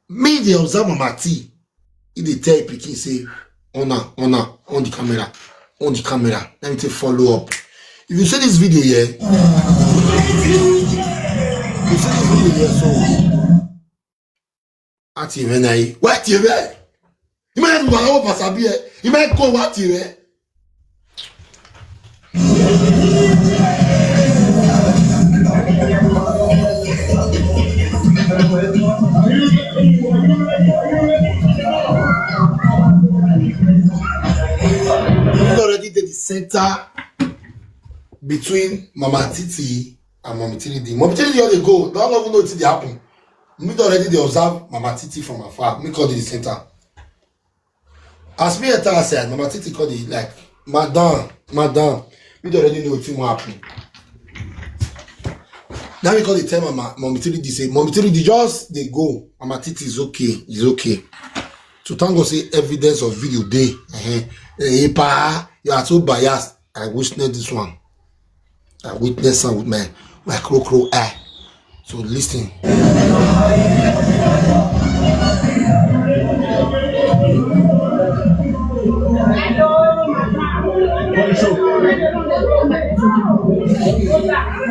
Me they observe Mama T. If they tell Pikin say, on the camera. On the camera. Let me take follow up. If you see this video here, so at even I what you read? You might go pass a beer, you might go what you read. Already did the center between Mama Titi and Mommy 3D. Mommy 3D already go. Don't even know it did happen. Me already they observe Mama Titi from afar. Me call it the center. As me and I said, Mama Titi called it like, Madam, we don't already know what happened. Now we call the time Mama Titi say, Mama Titi just they go. Mama Titi is okay, So thank God say evidence of video day. You are so biased. I witnessed this one. I witnessed some with my crow eye. So listen.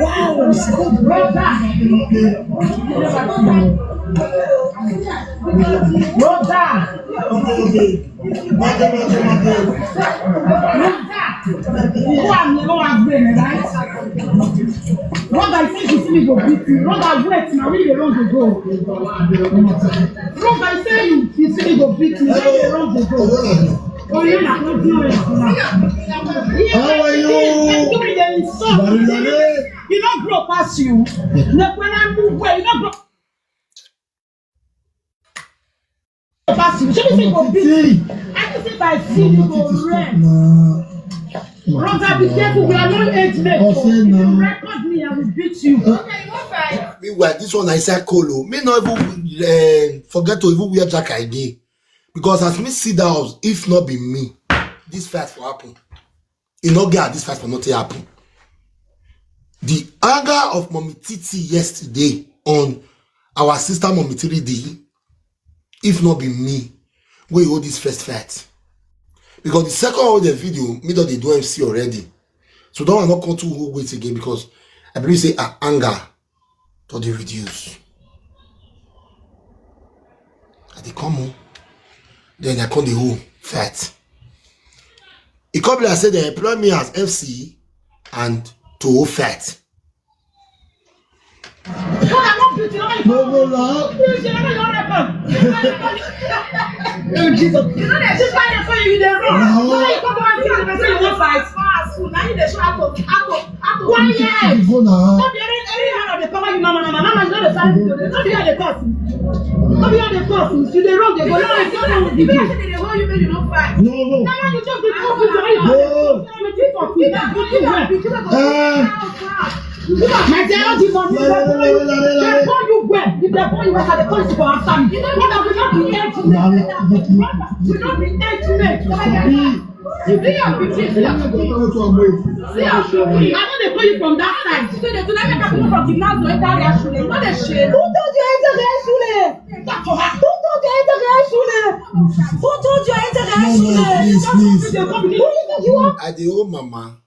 Wow, it's good, brother. Brother, I think you see me go beat you. Brother, wait, now we the wrong to go. Brother, I say you see me go beat you. Where the wrong to go? Oh, you're not going to do it. How are you? You don't grow past you. Look, when I move away, you don't grow past you. Should we say go beat you? I can see by seeing you go red. Brother, be careful. We are not age mates. If you record me, I will beat you. Okay, you won't fight. Meanwhile, this one I said Colo. Me not even forget to even wear jacket again. Because as me see the house, if not be me, this fight will happen. You not get this fight will not happen. The anger of Mommy Titi yesterday on our sister Mommy Titi, if not be me, we hold this first fight. Because the second of the video, me that they do MC already. So don't not come to who wait again because I believe say anger to the reduce. And they come on. Then I call the whole fight. It come like I said they employ me as MC and to whole fight. Oh, Jesus. You know that she's fighting for you, they're wrong. Why you come on here and say you won't fight? Now you just show up. Why yes? Not the any hand of the power you mama, is not the side. Not the other person. Not the other person. You the wrong, they go. No, it's not wrong. If you actually the whole you make you not fight. No. Now you just be talking to my dear, you want you where? If they call you at the police for our family, you not be intimate. You not be intimate. I know they call you from that side. So they do not make people from the ground to enter their shule. You know the shame. Who told you enter their shule? Who told you enter their shule? Who told you enter their shule? Please. Who do you think you are? I the old mama,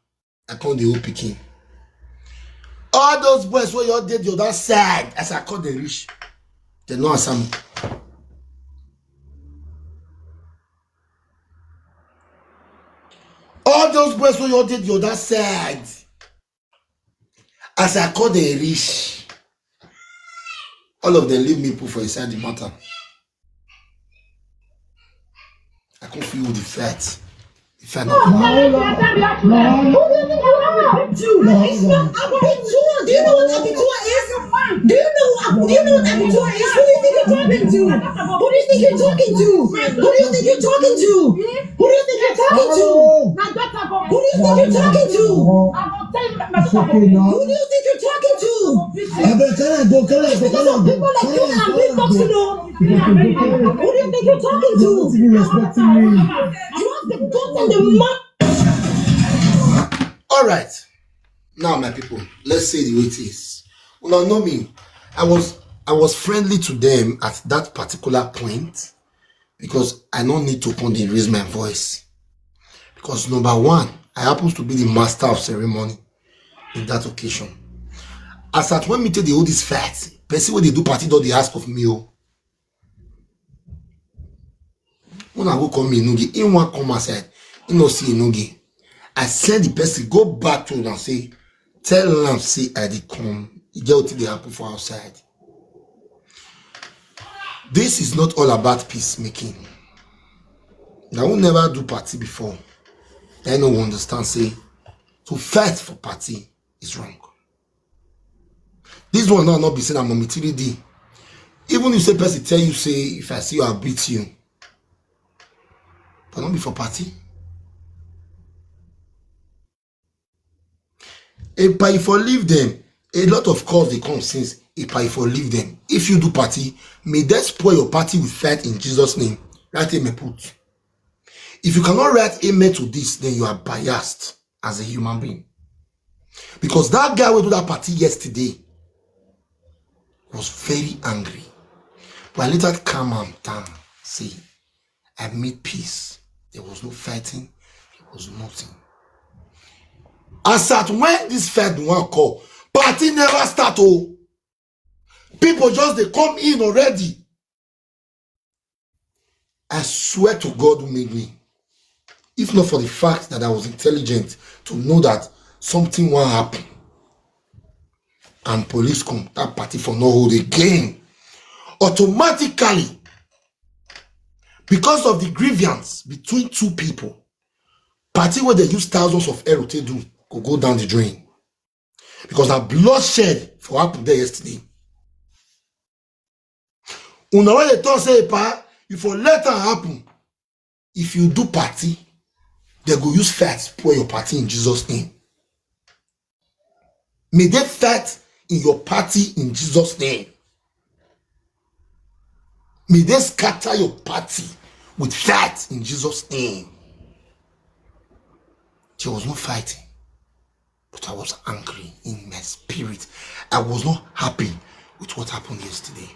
I call the old picking. All those boys where you did the other side, as I call the rich, they know some. All those boys where you did the other side, as I call the rich, all of them leave me put for inside the matter. I can feel the fat. If I not do you know what Abitua is? Do you know what Abitua is? Who do you think you're talking to? Who do you think you're talking to? Who do you think you're talking to? Who do you think you're talking to? Who do you think you're talking to? Who do you think you're talking to? Because of people like you and I'm being talked to know. Who do you think you're talking to? You have the guts and the mouth. All right. Now, my people, let's say the way it is. Well, know me. I was friendly to them at that particular point because I don't need to come and raise my voice. Because number one, I happen to be the master of ceremony in that occasion. As at when me tell the hold this fight, person when they do party, don't they ask of me. When I go call me Enogie, in one come aside, you know see Enogie. I send the person go back to them and say, tell them say I did come. You get what they happen for outside. This is not all about peacemaking. I will never do party before. I don't understand say to fight for party is wrong. This one now not be saying I'm a material D. Even if say person tell you say if I see you I'll beat you. but not be for party. If you leave them, a lot of calls they come since. If you leave them, if you do party, may they spoil your party with fight in Jesus' name. Write amen put. If you cannot write amen to this, then you are biased as a human being. Because that guy who did that party yesterday was very angry. But I later calm him down. See, I made peace. There was no fighting. There was nothing. As at when this fight one call, party never start. Oh, people just they come in already. I swear to God who made me. If not for the fact that I was intelligent to know that something will happen, and police come, that party for no hold again. Automatically, because of the grievance between two people, party where they use thousands of euros to do could go down the drain. Because that bloodshed for happened there yesterday. Una when they talk say, pa, if you let that happen, if you do party, they go use fat spoil your party in Jesus' name. May they fight in your party in Jesus' name. May they scatter your party with fat in Jesus' name. There was no fighting, but I was angry in my spirit. I was not happy with what happened yesterday.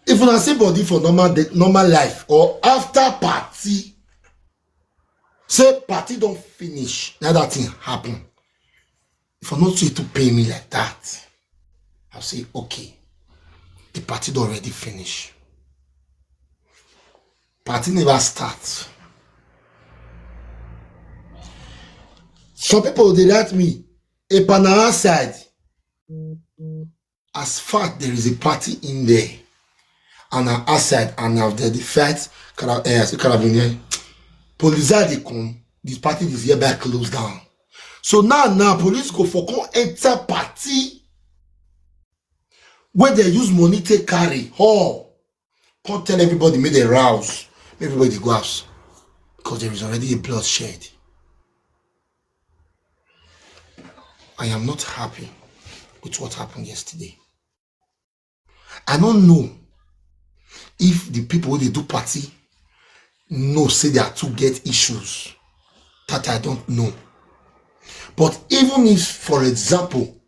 If you see body for normal life or after party, say party don't finish, now that thing happen. If I'm not trying to pay me like that, I'll say, okay, the party don't already finish. Party never starts. Some people, they write me, a panara side, as far there is a party in there, and outside, and after the fight, police they come, this party is hereby closed down. So now police go for come enter party where they use money to carry. Oh, can't tell everybody make they rouse, everybody go out because there is already a bloodshed. I am not happy with what happened yesterday. I don't know if the people they do party know say they are to get issues. That I don't know. But even if, for example,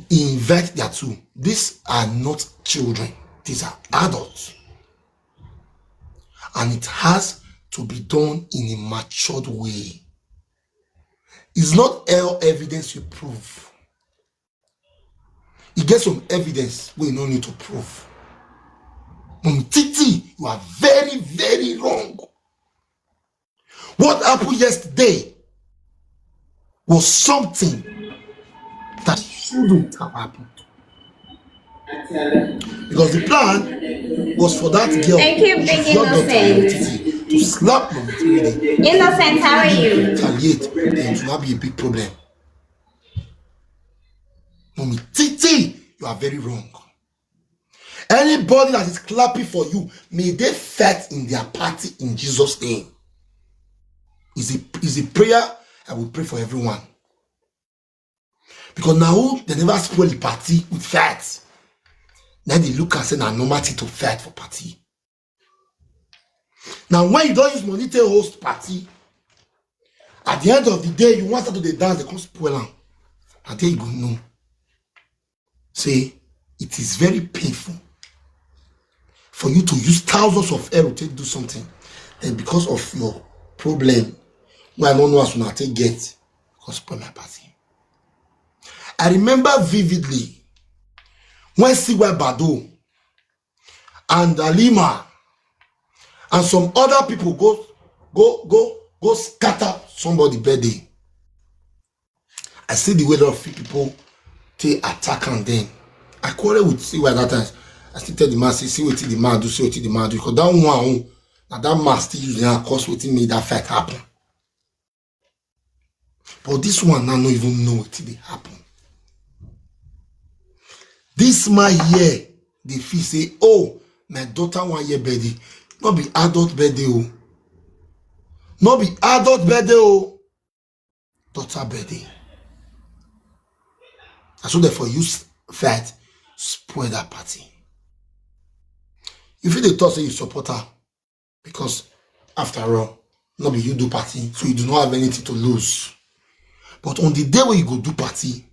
invite their two, these are not children, these are adults. And it has to be done in a matured way. It's not all evidence you prove. You get some evidence where you don't need to prove. Titi, you are very, very wrong. What happened yesterday was something that shouldn't have happened. Because the plan was for that girl to slap Mommy Titi. Innocent, how are you? Retaliate, and it will not be a big problem. Mommy Titi, you are very wrong. Anybody that is clapping for you, may they fight in their party in Jesus' name. Is a prayer I will pray for everyone. Because now they never spoil the party with fights. Now they look and say na normal thing to fight for party. Now when you don't use money to host party, at the end of the day you want to do the dance, they come spoil them. And then you go know. Say it is very painful for you to use thousands of euros to do something, and because of your problem, I don't know as to get, because spoil my party. I remember vividly when Sigwa Bado and Alima and some other people go scatter somebody's birthday. I see the way a lot of people take attack on them. I quarrel with Sigwa that time. I still tell the man, see what the man do, see what the man do. Because that one, now that man still using her cause what made that fight happen. But this one now don't even know what did happen. This man here, the fee say, oh, my daughter 1 year birthday. Not be adult birthday, oh. Not be adult birthday, oh. Daughter birthday. And so therefore you fight, spoil that party. You feel the thought say you support her because after all, not be you do party, so you do not have anything to lose. But on the day when you go do party,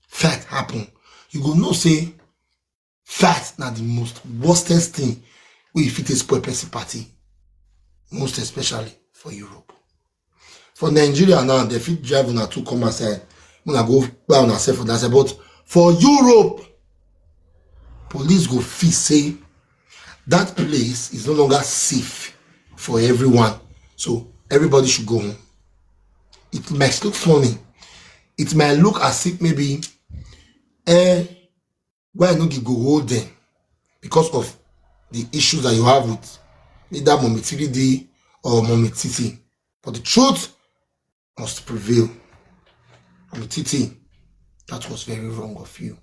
fight happen. You go know say fight na the most worstest thing wey you fit take spoil person party. Most especially for Europe. For Nigeria now, they fit drive on to come outside. When I go buy on herself for that. But for Europe, police go feel say that place is no longer safe for everyone. So everybody should go home. It might look funny. It might look as if maybe why not you go hold them because of the issues that you have with either Mommy 3D or Mommy Titi. But the truth must prevail. Mommy Titi, that was very wrong of you.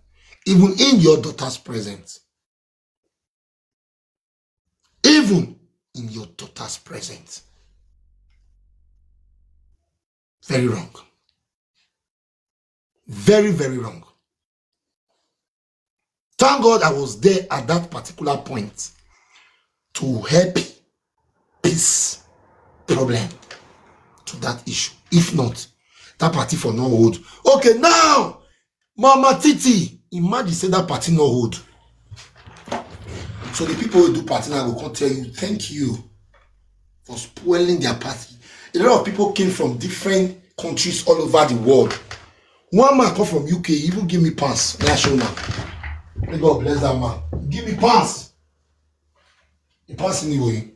Even in your daughter's presence. Even in your daughter's presence. Very wrong. Very, very wrong. Thank God I was there at that particular point to help peace problem to that issue. If not, that party for no hold. Okay, now, Mama Titi, imagine say that party no hold. So the people who do party now will come tell you, thank you for spoiling their party. A lot of people came from different countries all over the world. One man come from UK, he even give me pass. May I show now? May God bless that man. Give me pass. He pass anyway.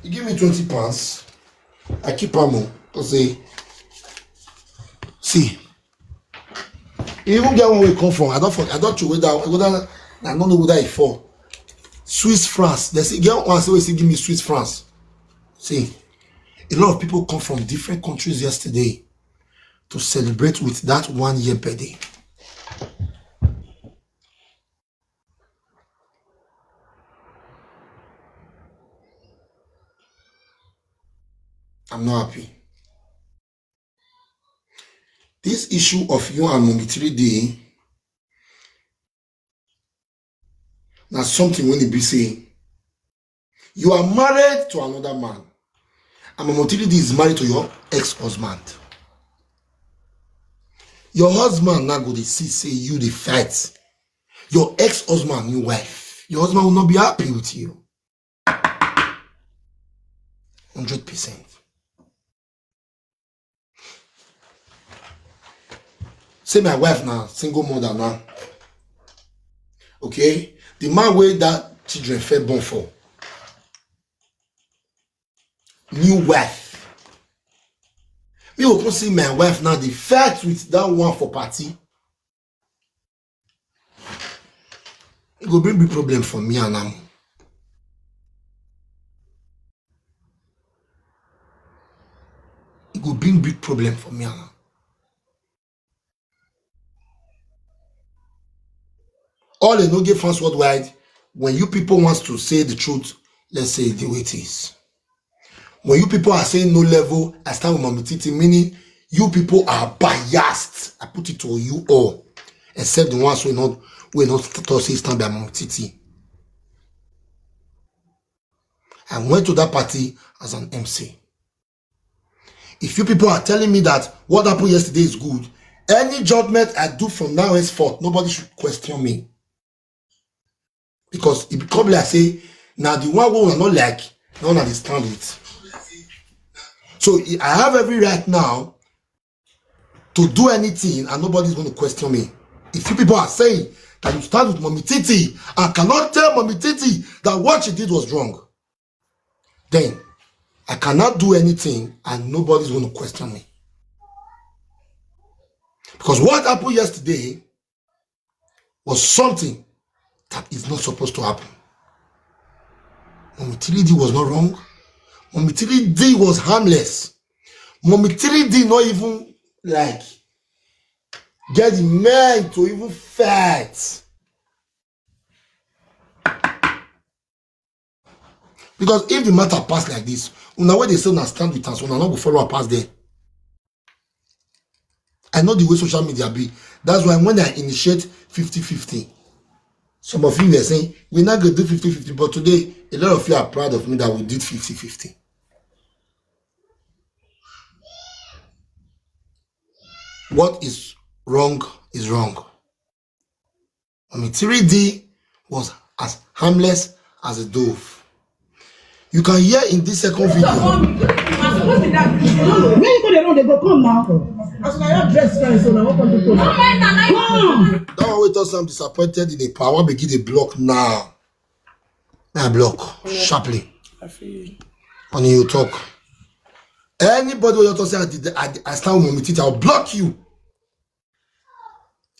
He give me 20 pounds. I keep him to say, see. He even get one where he come from. I don't know whether I don't know whether he fall. Swiss France. They say get one say give me Swiss France. See, a lot of people come from different countries yesterday to celebrate with that 1 year birthday. I'm not happy. This issue of you and Mommy 3D, now something when it be saying, you are married to another man, and Mommy 3D is married to your ex-husband. Your husband now go to see say you the fight. Your ex-husband, your wife. Your husband will not be happy with you. 100%. Say my wife now, single mother now. Okay? The man where that children fed born for. New wife. Me will come see my wife now, the fight with that one for party. It will bring big problem for me and am. It will bring big problem for me and am. All Enogie fans worldwide, when you people want to say the truth, let's say it the way it is. When you people are saying no level, I stand with Mommy Titi, meaning you people are biased. I put it to you all, except the ones who not say stand by Mommy Titi. I went to that party as an MC. If you people are telling me that what happened yesterday is good, any judgment I do from now henceforth, nobody should question me. Because it become like say, now the one who will not like, don't understand it. So I have every right now to do anything and nobody's going to question me. If you people are saying that you stand with Mommy Titi and cannot tell Mommy Titi that what she did was wrong, then I cannot do anything and nobody's going to question me. Because what happened yesterday was something that is not supposed to happen. Mommy 3D was not wrong. Mommy 3D was harmless. Mommy 3D not even like get the man to even fight. Because if the matter pass like this, una way they say una stand with us, una not go follow pass there. I know the way social media be. That's why when I initiate 50-50, some of you were saying, we're not going to do 50-50, but today, a lot of you are proud of me that we did 50-50. What is wrong is wrong. I mean, 3D was as harmless as a dove. You can hear in this second video. Where you go there, they go come now. As I have dressed first, so now what can you do? Come. Don't wait until I'm disappointed in the power. Begin the block now. I block sharply. I feel. And you talk. Anybody who you talk say I stand with my I'll block you.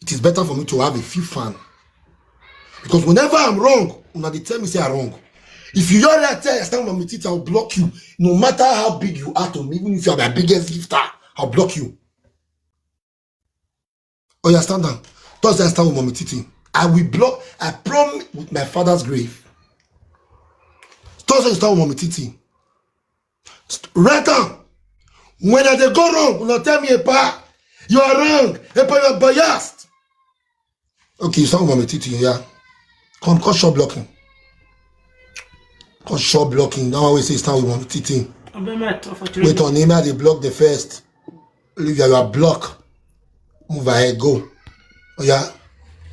It is better for me to have a few fans. Because whenever I'm wrong, they tell me say I'm wrong. If you don't like I stand with my teeth, I'll block you. No matter how big you are to me, even if you are my biggest gifter, I'll block you. Oh, you stand down. Don't say I stand with my teeth. I will block. I promise with my father's grave. Don't say you stand with my teeth. Right down. When they go wrong, you tell me, Epa, you are wrong. Epa, you are biased. Okay, you stand with my teeth, yeah. Come short blocking. Come short blocking. Now I will say stand with my teeth. Wait on him, they block the first. Leave you are block. Move ahead, go. Oh yeah.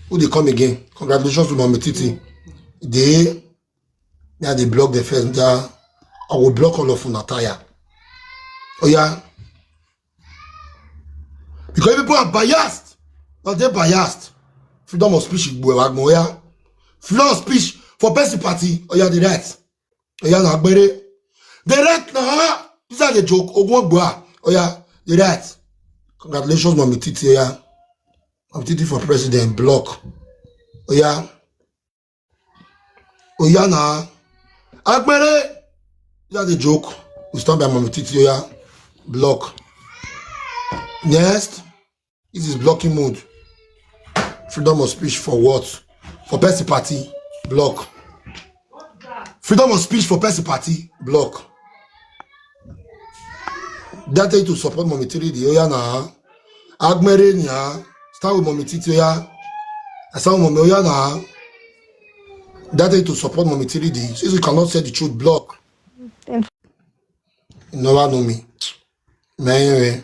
Who they come again? Congratulations to Mama Titi. They block the first. Yeah. I will block all of Unataya. Oh yeah. Because people are biased. But they're biased. Freedom of speech is yeah. Freedom of speech for best party. Oh yeah, the right. Oh yeah, no, the right now. These are the joke. Oh yeah, the right. Congratulations, Mama Titi. Yeah. Mama Titi for president. Block. Oh yeah. Oh yeah, now. Agbere. These are the joke. We stand by Mama Titi. Yeah. Block. Next. This is blocking mode. Freedom of speech for what? For Percy Party. Block. Freedom of speech for Percy Party. Block. That to support Mommy Titi. Oya na. Agmere nya. Start with Mommy Titi. Oya. I start with Mommy. Oya na. That to support Mommy Titi. Since you cannot say the truth, block. You never know me. Man.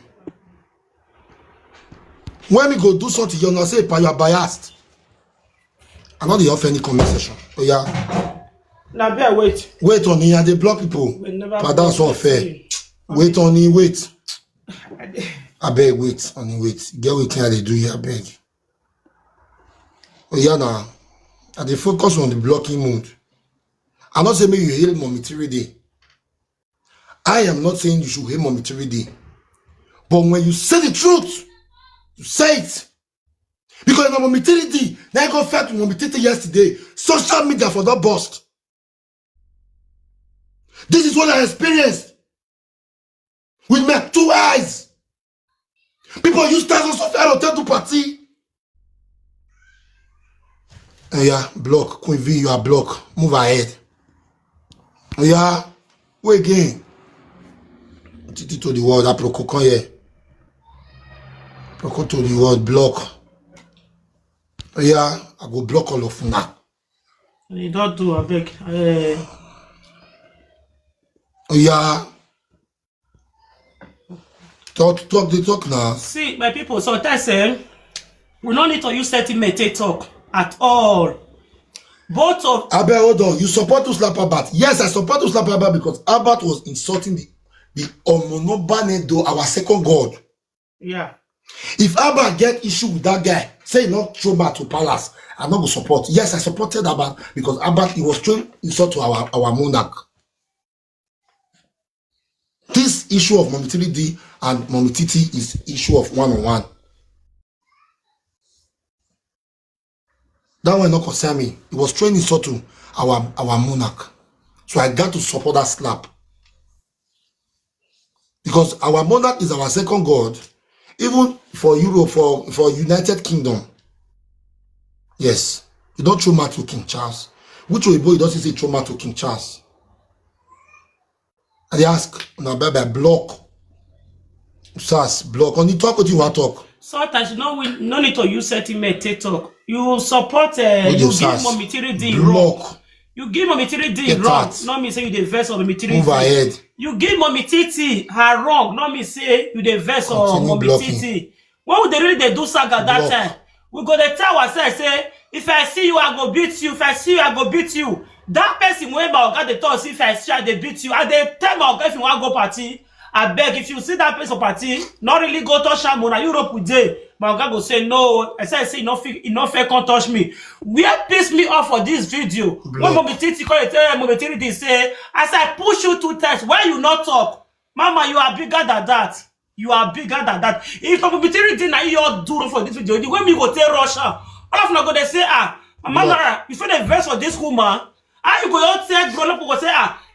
When we go do something, you're not say you are biased. I'm not the offer any comment session. Oh yeah. Now bear wait. Wait on me, they block people. But that's unfair. Wait on me, wait. I beg, wait on me, wait. Get what can they do here, I beg. Oh yeah, now. And they focus on the blocking mode. I'm not saying you hate Mommy 3D. I am not saying you should hate Mommy 3D. But when you say the truth, you say it. Because in Mommy 3D, now I got fed to Mommy 3D yesterday. Social media for that bust. This is what I experienced. With my 2 eyes. People use thousands of hotel to party. Yeah, block. Queen V, you are block. Move ahead. Yeah, wait again. Titi to the world, Aproko come here. Aproko to the world, block. Yeah, I go block all of now. You don't do a big. Yeah. Talk now. See, my people, so that's we don't need to use sentiment talk at all. Both of Abel, hold on. You support to slap Abat. Yes, I support to slap Abat because Abat was insulting the Omonobanedo, our second god. yeah. If Abat get issue with that guy, say not throw back to palace, I'm not going to support. Yes, I supported Abat because Abat, he was throwing insult to our monarch. This issue of Mommy 3D and Mommy Titi is issue of one-on-one. That one not concern me. It was throwing insult to our monarch. So I got to support that slap. Because our monarch is our second god, even for Europe, for United Kingdom. Yes. You don't throw mat to King Charles. Which way boy doesn't say throw mat to King Charles? I ask, now baby, block. SAS, block. On the talk, what you want to talk? Sometimes you know we no need to use sentiment TikTok. You support you give mommy 3D wrong. You give mommy 3D wrong. Not me say you the verse of mommy 3D. Move ahead. You give mommy TT her wrong. Not me say you the verse of mommy TT. When would they really do saga that time? We go to tell ourselves say if I see you I go beat you. If I see you I go beat you. That person when my God they talk if I see I they beat you. And they tell my God if you want to go party. I beg if you see that person party, not really go touch am na Europe today. My God go say no. I say enough can't touch me. Where piss me off for this video? When Mommy Titi call it, Mommy Titi say, as I push you 2 times, why you not talk? Mama, you are bigger than that. You are bigger than that. If Mommy Titi na you all do for this video, the way me go tell Russia, all of them go they say Mama, you feel the verse for this woman. How you go out there grown up go say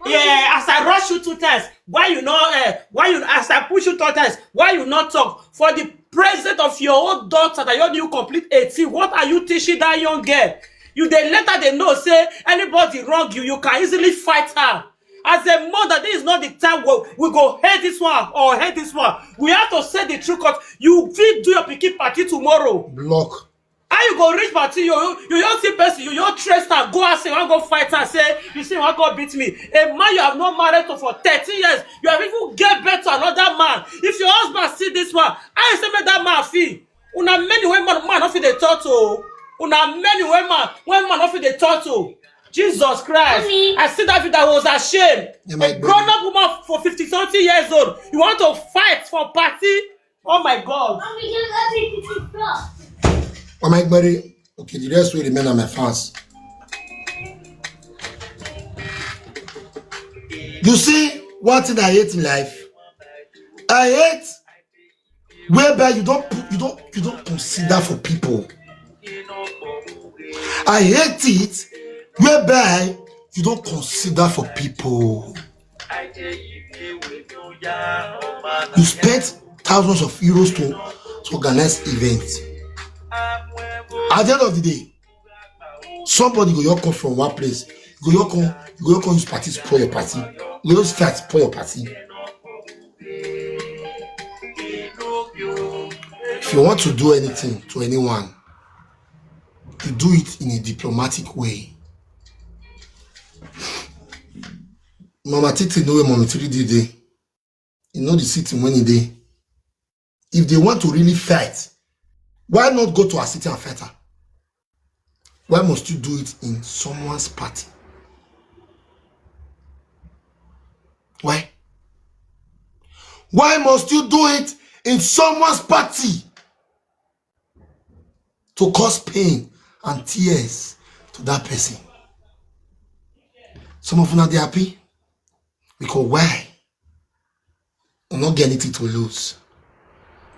yeah, as I rush you 2 times, why you not as I push you 2 times, why you not talk? For the president of your own daughter that you complete 18, what are you teaching that young girl? You they let her they know say anybody wrong you can easily fight her. As a mother, this is not the time where we go hate this one or hate this one. We have to say the truth because you will do your picky party tomorrow. Block. How you go reach party, you see person, you trace her, go and say, I go fight her, say, you see, I go beat me. A man you have not married to for 13 years, you have even get back to another man. If your husband see this one, I say make that man feel. Una many women man of the turtle. Una many women man of the turtle. Jesus Christ. Mommy. I see that video was ashamed. A grown-up woman for 50-something years old. You want to fight for party? Oh my God. Mommy, you let me pick it up. I'm like, buddy, okay, the rest will remain on my fans. You see, one thing I hate in life, I hate whereby you don't consider for people. I hate it whereby you don't consider for people. You spend thousands of euros to organize events. At the end of the day, somebody go come from one place. You go come use party to spoil your party. You use fight to spoil your party. If you want to do anything to anyone, you do it in a diplomatic way. Mama Titi know where Mama Titi did. You know the city when he did. If they want to really fight, why not go to a city and fight her? Why must you do it in someone's party? Why? Why must you do it in someone's party? To cause pain and tears to that person. Some of you are happy because why? You don't get anything to lose.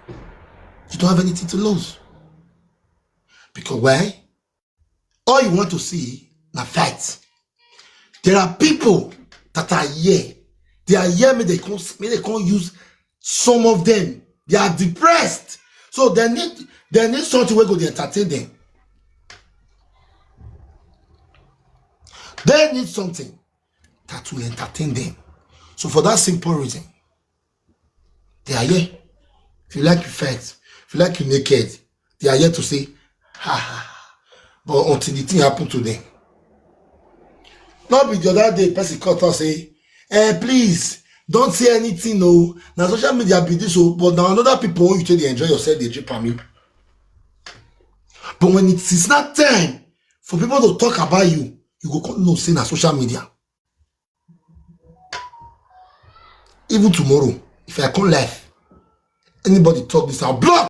You don't have anything to lose. Because why? All you want to see na fight. There are people that are here. They are here, may they can't use some of them. They are depressed. So they need something where go to entertain them. They need something that will entertain them. So for that simple reason, they are here. If you like you fight, if you like you naked, they are here to say, ha ha. But until the thing happened to them. Not be the other day, person called us say, please, don't say anything, no. Now social media be this, but now other people, you tell they enjoy yourself, they drip on me. But when it's not time for people to talk about you, you go no say na social media. Even tomorrow, if I come live, anybody talk this, I'll block.